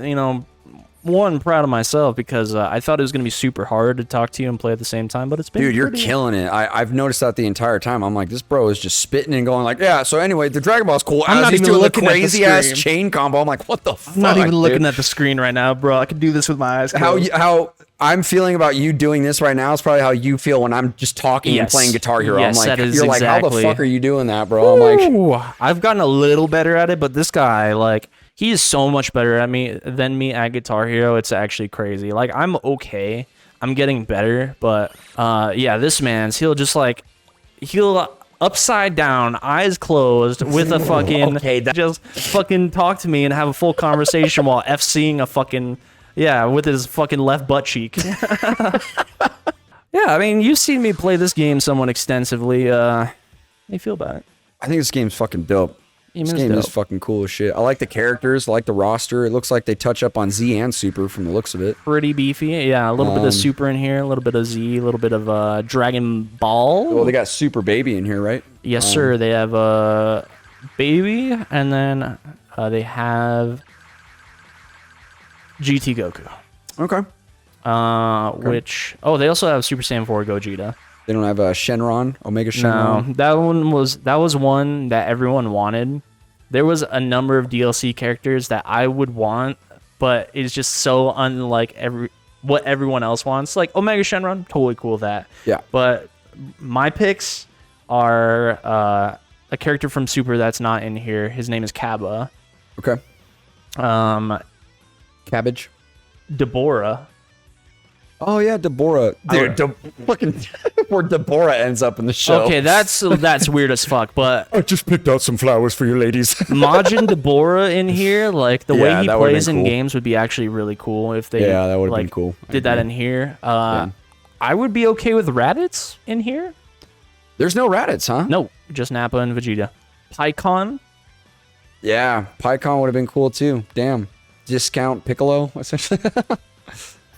proud of myself because I thought it was going to be super hard to talk to you and play at the same time, but it's been Dude, you're killing it. I've noticed that the entire time. I'm like, this bro is just spitting and going like, yeah, so anyway, the Dragon Ball's cool. I'm not he's even doing the looking at the crazy-ass screen. chain combo. I'm like, what the fuck, I'm not even looking dude? at the screen right now, bro. I could do this with my eyes closed. How I'm feeling about you doing this right now is probably how you feel when I'm just talking and playing Guitar Hero. Yes, I'm like, that is you're like, how the exactly. fuck are you doing that, bro? I'm like, Ooh, I've gotten a little better at it, but this guy, like, he is so much better at me than me at Guitar Hero. It's actually crazy. Like, I'm okay. I'm getting better, but yeah, this man's, he'll upside down, eyes closed, with a fucking just fucking talk to me and have a full conversation while FCing a fucking with his fucking left butt cheek. Yeah, I mean, you've seen me play this game somewhat extensively. How do you feel about it? I think this game's fucking dope. This game is fucking cool as shit. I like the characters. I like the roster. It looks like they touch up on Z and Super from the looks of it. Pretty beefy. Yeah, a little bit of Super in here, a little bit of Z, a little bit of Dragon Ball. Well, they got Super Baby in here, right? Yes, sir. They have Baby, and then they have GT Goku. Okay. Which... Oh, they also have Super Saiyan 4 Gogeta. They don't have Shenron, Omega Shenron. No, that was one that everyone wanted. There was a number of DLC characters that I would want, but it's just so unlike what everyone else wants. Like Omega Shenron, totally cool with that. Yeah. But my picks are a character from Super that's not in here. His name is Kaba. Okay. Cabbage. Deborah. Oh yeah, Deborah. Dude, fucking where Deborah ends up in the show. Okay, that's weird as fuck, but I just picked out some flowers for you ladies. Majin Deborah in here, like the way he that would've plays been in cool. games would be actually really cool if they that would have been cool. Did that in here. I would be okay with Raditz in here. There's no Raditz, huh? No, just Nappa and Vegeta. Pycon. Yeah, Pycon would have been cool too. Damn. Discount Piccolo, essentially.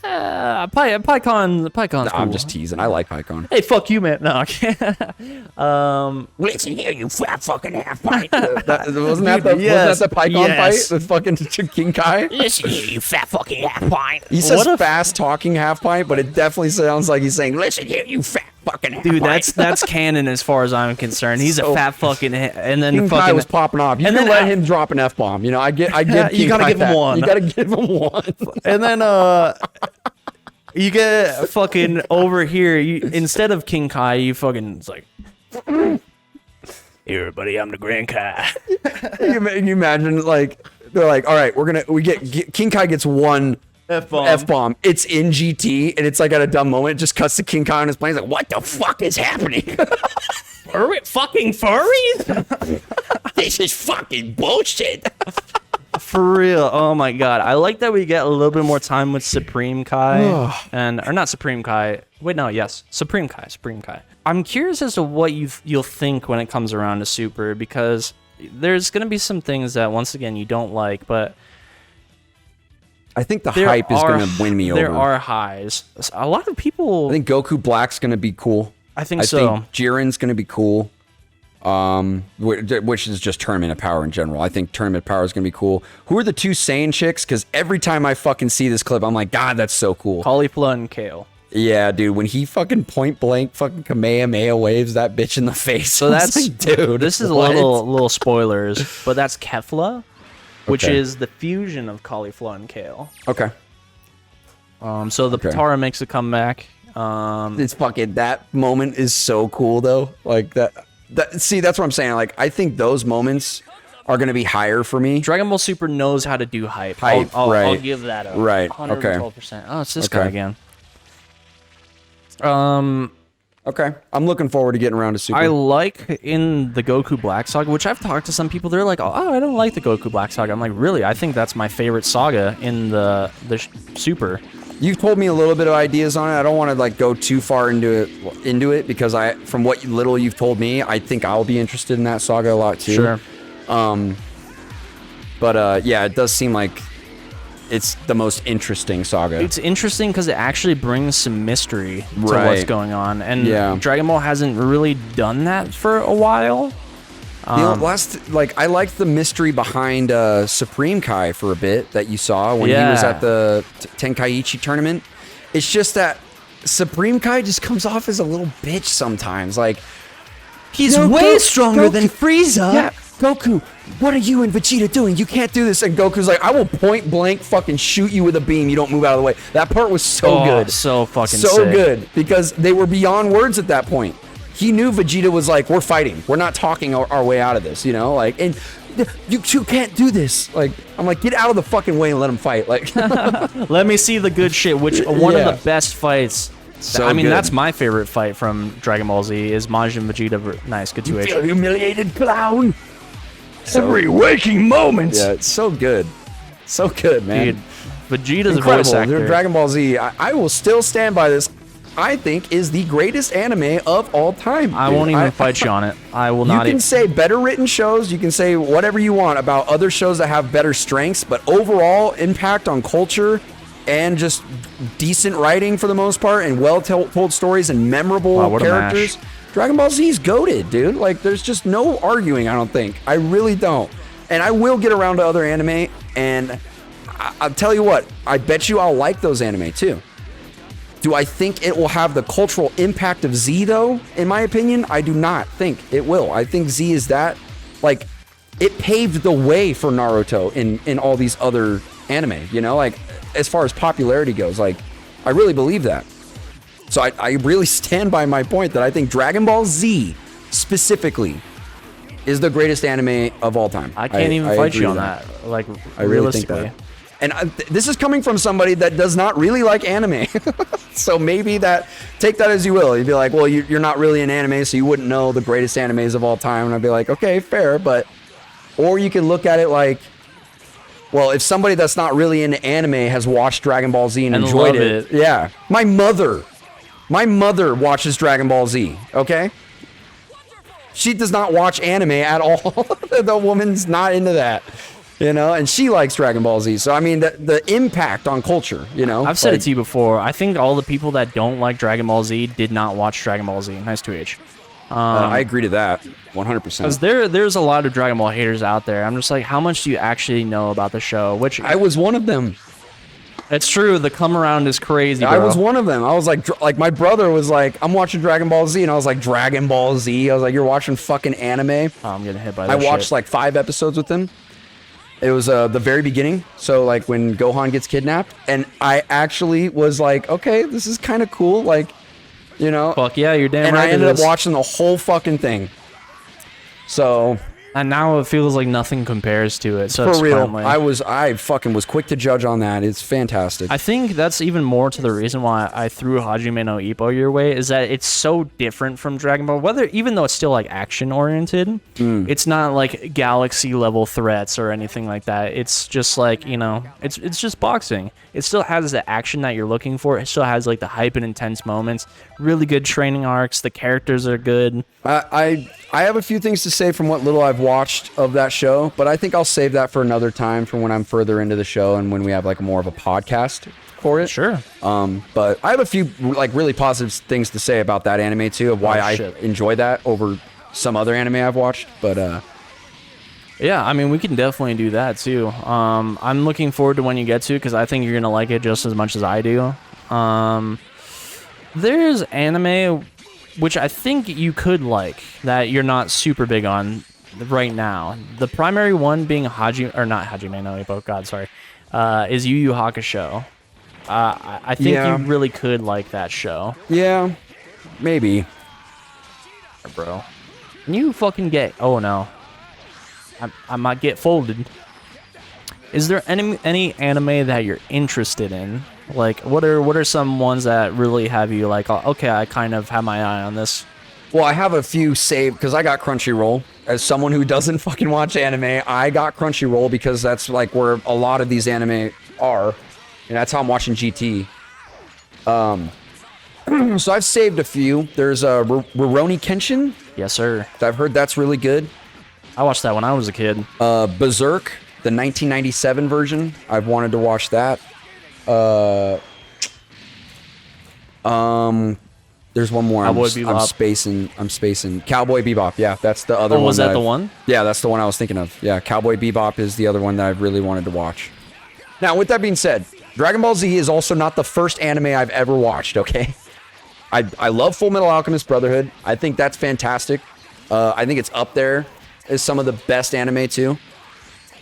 Pycon's cool. I'm just teasing. I like Pycon. Hey, fuck you, man. No, okay. Listen here, you fat fucking half pint. Wasn't that the Pycon fight with fucking King Kai? Listen here, you fat fucking half pint. He says fast talking half pint, but it definitely sounds like he's saying, listen here, you fat fucking half Dude, pint. that's canon as far as I'm concerned. He's a fat fucking and then King fucking Kai was popping off. You and can then let him drop an F-bomb. You know, I get you gotta give him one. You gotta give him one. And then you get fucking over here. Instead of King Kai, you fucking it's like, here, buddy, I'm the Grand Kai. You imagine like they're like, all right, we get King Kai gets one F-bomb. It's in GT, and it's like at a dumb moment, it just cuts to King Kong on his plane. He's like, what the fuck is happening? Fucking furries? This is fucking bullshit. For real. Oh my god. I like that we get a little bit more time with Supreme Kai or not Supreme Kai. Wait, no, yes. Supreme Kai. I'm curious as to what you'll think when it comes around to Super, because there's going to be some things that once again you don't like, but I think the hype is going to win me over. There are highs. A lot of people I think Goku Black's going to be cool. I think so. I think Jiren's going to be cool. Which is just Tournament of Power in general. I think Tournament of Power is gonna be cool. Who are the two Saiyan chicks? Because every time I fucking see this clip, I'm like, God, that's so cool. Caulifla and Kale. Yeah, dude. When he fucking point blank fucking Kamehameha waves that bitch in the face. So that's like, dude. This is what? a little spoilers, but that's Kefla, which Okay. is the fusion of Caulifla and Kale. Okay. So the Potara makes a comeback. It's fucking, that moment is so cool though. Like that. See, that's what I'm saying. Like, I think those moments are going to be higher for me. Dragon Ball Super knows how to do hype. Hype, I'll right. give that up. Right, 112%. Oh, it's this Okay. guy again. Okay. I'm looking forward to getting around to Super. I like in the Goku Black Saga, which I've talked to some people. They're like, "Oh, I don't like the Goku Black Saga." I'm like, "Really? I think that's my favorite saga in the Super." You've told me a little bit of ideas on it. I don't want to like go too far into it because from what little you've told me, I think I'll be interested in that saga a lot too. Sure. But yeah, it does seem like it's the most interesting saga. It's interesting because it actually brings some mystery to what's Right. going on, and Yeah. Dragon Ball hasn't really done that for a while. I liked the mystery behind Supreme Kai for a bit that you saw when he was Yeah. at the Tenkaichi tournament. It's just that Supreme Kai just comes off as a little bitch sometimes. Like, He's way stronger than Frieza. yeah, Goku, what are you and Vegeta doing? You can't do this. And Goku's like, I will point blank fucking shoot you with a beam. You don't move out of the way. That part was so good. So fucking So sick. good because they were beyond words at that point. He knew Vegeta was like, we're fighting. We're not talking our way out of this, you know? Like, and you two can't do this. Like, I'm like, get out of the fucking way and let him fight. Like, Let me see the good shit, which one Yeah. of the best fights. So I mean, good. that's my favorite fight from Dragon Ball Z is Majin Vegeta. Nice, good 2H. Humiliated clown. every waking moment. yeah, it's so good. So good, man. Dude, Vegeta's a Incredible. voice actor. Dragon Ball Z, I will still stand by this. I think is the greatest anime of all time. I dude. won't even fight you on it. I will You not can even. say better written shows. You can say whatever you want about other shows that have better strengths, but overall impact on culture and just decent writing for the most part and well told stories and memorable Wow, what a characters. mash. Dragon Ball Z's goated, dude. Like, there's just no arguing, I don't think. I really don't. And I will get around to other anime, and I'll tell you what, I bet you I'll like those anime too. Do I think it will have the cultural impact of Z, though? In my opinion, I do not think it will. I think Z is that, like, it paved the way for Naruto in all these other anime, you know? Like, as far as popularity goes, like, I really believe that. So I really stand by my point that I think Dragon Ball Z, specifically, is the greatest anime of all time. I can't even fight agree you with on that. Like, I really think realistically. that. And this is coming from somebody that does not really like anime. So maybe take that as you will. You'd be like, well, you're not really an anime, so you wouldn't know the greatest animes of all time. And I'd be like, okay, fair. Or you could look at it like, well, if somebody that's not really into anime has watched Dragon Ball Z and enjoyed love it. it. Yeah. My mother watches Dragon Ball Z, okay? She does not watch anime at all. The woman's not into that. You know, and she likes Dragon Ball Z. So, I mean, the impact on culture, you know? I've said it to you before. I think all the people that don't like Dragon Ball Z did not watch Dragon Ball Z. Nice 2H. I agree to that, 100%. Because there's a lot of Dragon Ball haters out there. I'm just like, how much do you actually know about the show? Which I was one of them. it's true. The come around is crazy, bro. I was one of them. I was like my brother was like, I'm watching Dragon Ball Z, and I was like, Dragon Ball Z? I was like, you're watching fucking anime? Oh, I'm getting hit by I that watched shit. like 5 episodes with him. It was the very beginning, so like when Gohan gets kidnapped, and I actually was like, okay, this is kind of cool, like, you know. Fuck yeah, you're damn and right I ended it up is. watching the whole fucking thing. So And now it feels like nothing compares to it. So For it's real, finally. I fucking was quick to judge on that. It's fantastic. I think that's even more to the reason why I threw Hajime no Ippo your way, is that it's so different from Dragon Ball. Even though it's still like action oriented, it's not like galaxy level threats or anything like that. It's just like, it's just boxing. It still has the action that you're looking for. It still has like the hype and intense moments. Really good training arcs. The characters are good. I have a few things to say from what little I've watched of that show, but I think I'll save that for another time, for when I'm further into the show and when we have like more of a podcast for it. Sure. But I have a few like really positive things to say about that anime too, of why I enjoy that over some other anime I've watched. But yeah, I mean, we can definitely do that too. I'm looking forward to when you get to, because I think you're gonna like it just as much as I do. There's anime which I think you could like, that you're not super big on right now. The primary one being not Hajime no Ippo, God, sorry, is Yu Yu Hakusho. I think you really could like that show. Yeah, maybe. Bro. Can you fucking get... Oh, no. I might get folded. Is there any anime that you're interested in? Like, what are some ones that really have you like, oh, okay, I kind of have my eye on this? Well, I have a few saved because I got Crunchyroll. As someone who doesn't fucking watch anime, I got Crunchyroll because that's like where a lot of these anime are, and that's how I'm watching GT. So I've saved a few. There's Rurouni Kenshin. Yes, sir. I've heard that's really good. I watched that when I was a kid. Berserk, the 1997 version. I've wanted to watch that. There's one more. I'm spacing. Cowboy Bebop. Yeah, that's the other one. Oh, was that the one? Yeah, that's the one I was thinking of. Yeah, Cowboy Bebop is the other one that I've really wanted to watch. Now, with that being said, Dragon Ball Z is also not the first anime I've ever watched, okay? I love Full Metal Alchemist Brotherhood. I think that's fantastic. I think it's up there as some of the best anime, too.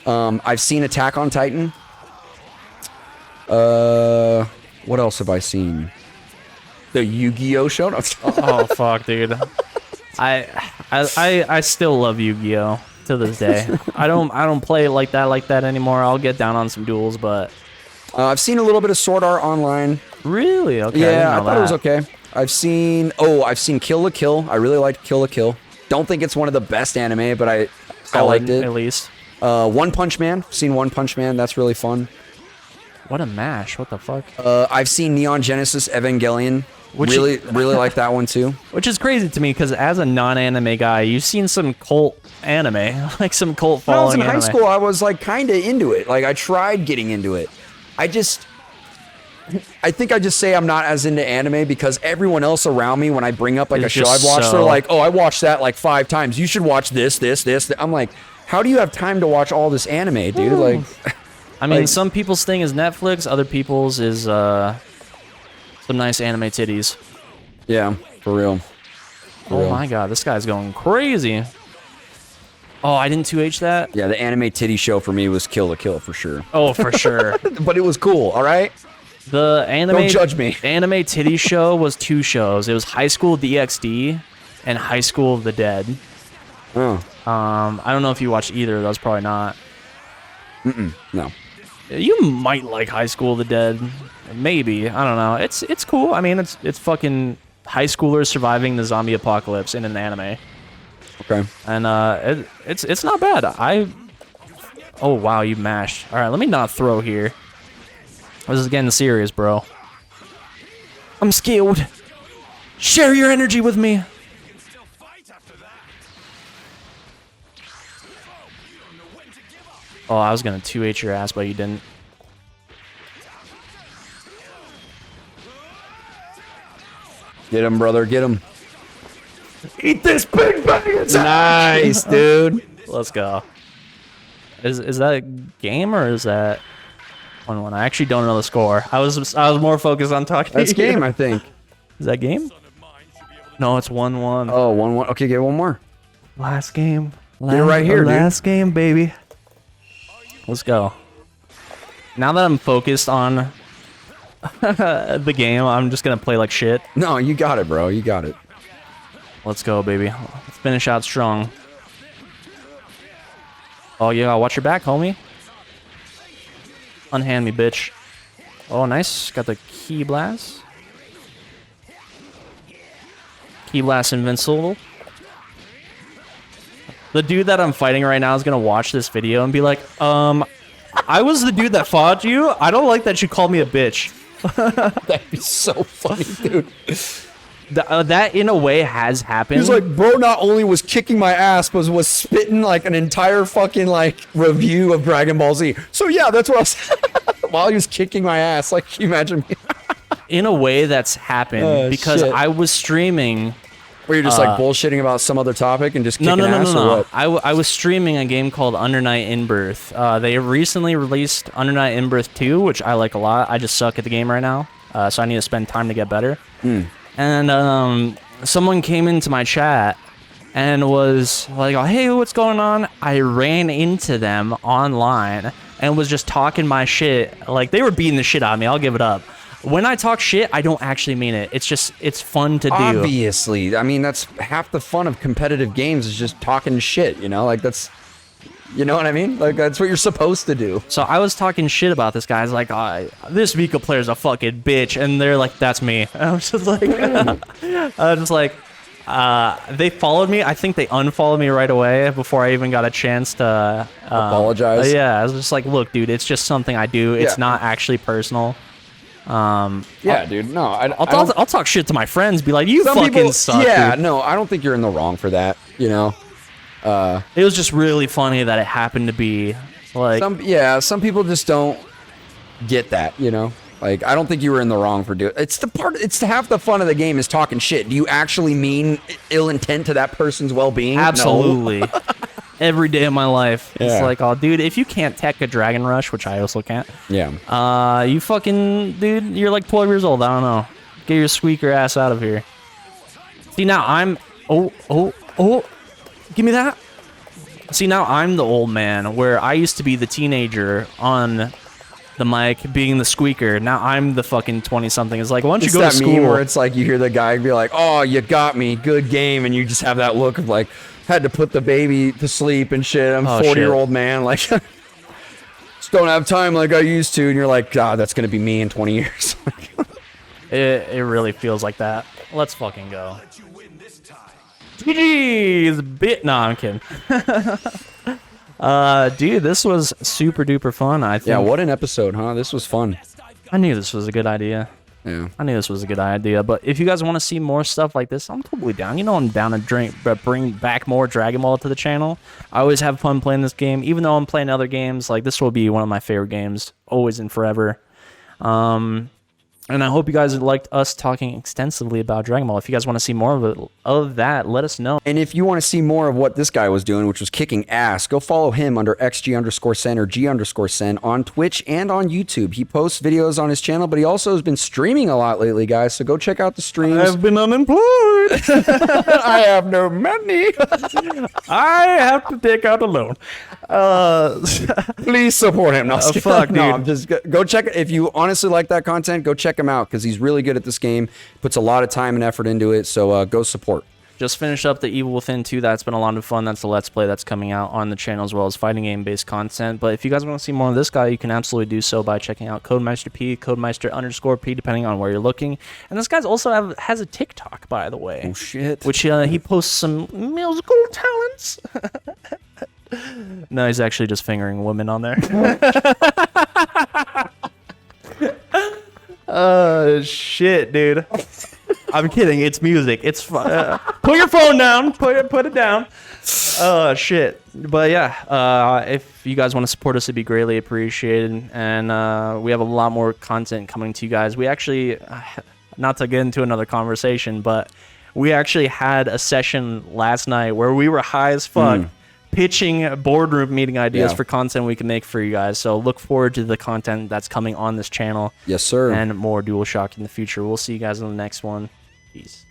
I've seen Attack on Titan. What else have I seen? The Yu-Gi-Oh show? No. Oh, fuck, dude. I still love Yu-Gi-Oh to this day. I don't play it like that anymore. I'll get down on some duels, but I've seen a little bit of Sword Art Online. Really? Okay. Yeah, I thought it was okay. I've seen Kill la Kill. I really liked Kill la Kill. Don't think it's one of the best anime, but I liked it. At least. One Punch Man. Seen One Punch Man. That's really fun. What a mash. What the fuck? I've seen Neon Genesis Evangelion. Really like that one too. Which is crazy to me, because as a non-anime guy, you've seen some cult anime, like some cult following When I was in high school, I was like kind of into it. Like I tried getting into it. I think I just say I'm not as into anime because everyone else around me, when I bring up like a show I've watched, they're like, oh, I watched that like 5 times. You should watch this. I'm like, how do you have time to watch all this anime, dude? Like, I mean, some people's thing is Netflix, other people's is some nice anime titties. Yeah, for real. Oh my god, this guy's going crazy. Oh, I didn't 2H that? Yeah, the anime titty show for me was Kill la Kill for sure. Oh, for sure. But it was cool, all right? The anime... Don't judge me. Anime titty show was 2 shows. It was High School DxD and High School of the Dead. Oh. I don't know if you watched either of those. Probably not. No. You might like High School of the Dead. Maybe. I don't know. It's cool. I mean, it's fucking high schoolers surviving the zombie apocalypse in an anime. Okay. And it's not bad. Oh wow, you mashed. All right, let me not throw here. This is getting serious, bro. I'm skilled. Share your energy with me. Oh, I was gonna 2H your ass, but you didn't. Get him, brother. Get him. Eat this big bag. Nice, dude. Let's go. Is that a game or is that 1-1? I actually don't know the score. I was more focused on talking. That's to you. game, I think. Is that game? No, it's 1-1. Oh, 1-1. Okay, get one more. Last game. Get it right here, dude. Last game, baby. Let's go. Now that I'm focused on the game, I'm just gonna play like shit. No, you got it, bro. You got it. Let's go, baby. Let's finish out strong. Oh, yeah, watch your back, homie. Unhand me, bitch. Oh, nice. Got the Key Blast. Key Blast invincible. The dude that I'm fighting right now is going to watch this video and be like, I was the dude that fought you. I don't like that you called me a bitch. That'd be so funny, dude. That in a way has happened. He's like, bro, not only was kicking my ass, but was spitting like an entire fucking like review of Dragon Ball Z. So yeah, that's what I was while he was kicking my ass. Like, can you imagine me? In a way that's happened because shit. I was streaming. Where you're just like bullshitting about some other topic and just kicking ass or what? I was streaming a game called Under Night in Birth. They recently released Under Night in Birth 2, which I like a lot. I just suck at the game right now, so I need to spend time to get better. And someone came into my chat and was like, oh, hey, what's going on? I ran into them online and was just talking my shit. Like, they were beating the shit out of me. I'll give it up. When I talk shit, I don't actually mean it. It's just, it's fun to do. Obviously. I mean, that's half the fun of competitive games is just talking shit, you know? Like, that's, you know what I mean? Like, that's what you're supposed to do. So I was talking shit about this guy. I was like, this Vika player's a fucking bitch. And they're like, that's me. I was just like, they followed me. I think they unfollowed me right away before I even got a chance to apologize. Yeah, I was just like, look, dude, it's just something I do. It's not actually personal. Dude, no. I'll talk shit to my friends, be like, you fucking people, suck, yeah, dude. no, I don't think you're in the wrong for that, you know? It was just really funny that it happened to be, like... Some people just don't get that, you know? Like, I don't think you were in the wrong for doing it. It's half the fun of the game is talking shit. Do you actually mean ill intent to that person's well-being? Absolutely. No. Every day of my life. Yeah. It's like, oh, dude, if you can't tech a Dragon Rush, which I also can't, you fucking, dude, you're like 12 years old. I don't know. Get your squeaker ass out of here. See, now I'm, give me that. See, now I'm the old man, where I used to be the teenager on the mic, being the squeaker. Now I'm the fucking 20-something. It's like, why don't you go to school? Meme where it's like you hear the guy be like, oh, you got me, good game, and you just have that look of like, had to put the baby to sleep and shit. I'm a 40-year-old man, like, just don't have time like I used to. And you're like, God, that's gonna be me in 20 years. It really feels like that. Let's fucking go. GG's bit. No, I'm kidding. Dude, this was super duper fun. I think. Yeah, what an episode, huh? This was fun. I knew this was a good idea. Yeah. I knew this was a good idea, but if you guys want to see more stuff like this, I'm totally down. You know I'm down to bring back more Dragon Ball to the channel. I always have fun playing this game, even though I'm playing other games. Like, this will be one of my favorite games, always and forever. And I hope you guys liked us talking extensively about Dragon Ball. If you guys want to see more of that, let us know. And if you want to see more of what this guy was doing, which was kicking ass, go follow him under XG_Sen or G_Sen on Twitch and on YouTube. He posts videos on his channel, but he also has been streaming a lot lately, guys. So go check out the streams. I've been unemployed. I have no money. I have to take out a loan. Please support him. No, fuck, no, dude. I'm just go check it. If you honestly like that content, go check him out because he's really good at this game. Puts a lot of time and effort into it. So go support. Just finished up the Evil Within 2. That's been a lot of fun. That's the Let's Play that's coming out on the channel, as well as fighting game-based content. But if you guys want to see more of this guy, you can absolutely do so by checking out Codemeister P, Codemeister_P, depending on where you're looking. And this guy's also has a TikTok, by the way. Oh, shit. Which he posts some musical talents. No, he's actually just fingering women on there. Shit, dude. I'm kidding. It's music. It's fun. Put your phone down. Put it down. Shit. But yeah, if you guys want to support us, it'd be greatly appreciated. And we have a lot more content coming to you guys. We actually, not to get into another conversation, but we actually had a session last night where we were high as fuck. Pitching boardroom meeting ideas for content we can make for you guys. So look forward to the content that's coming on this channel. Yes, sir. And more DualShock in the future. We'll see you guys in the next one. Peace.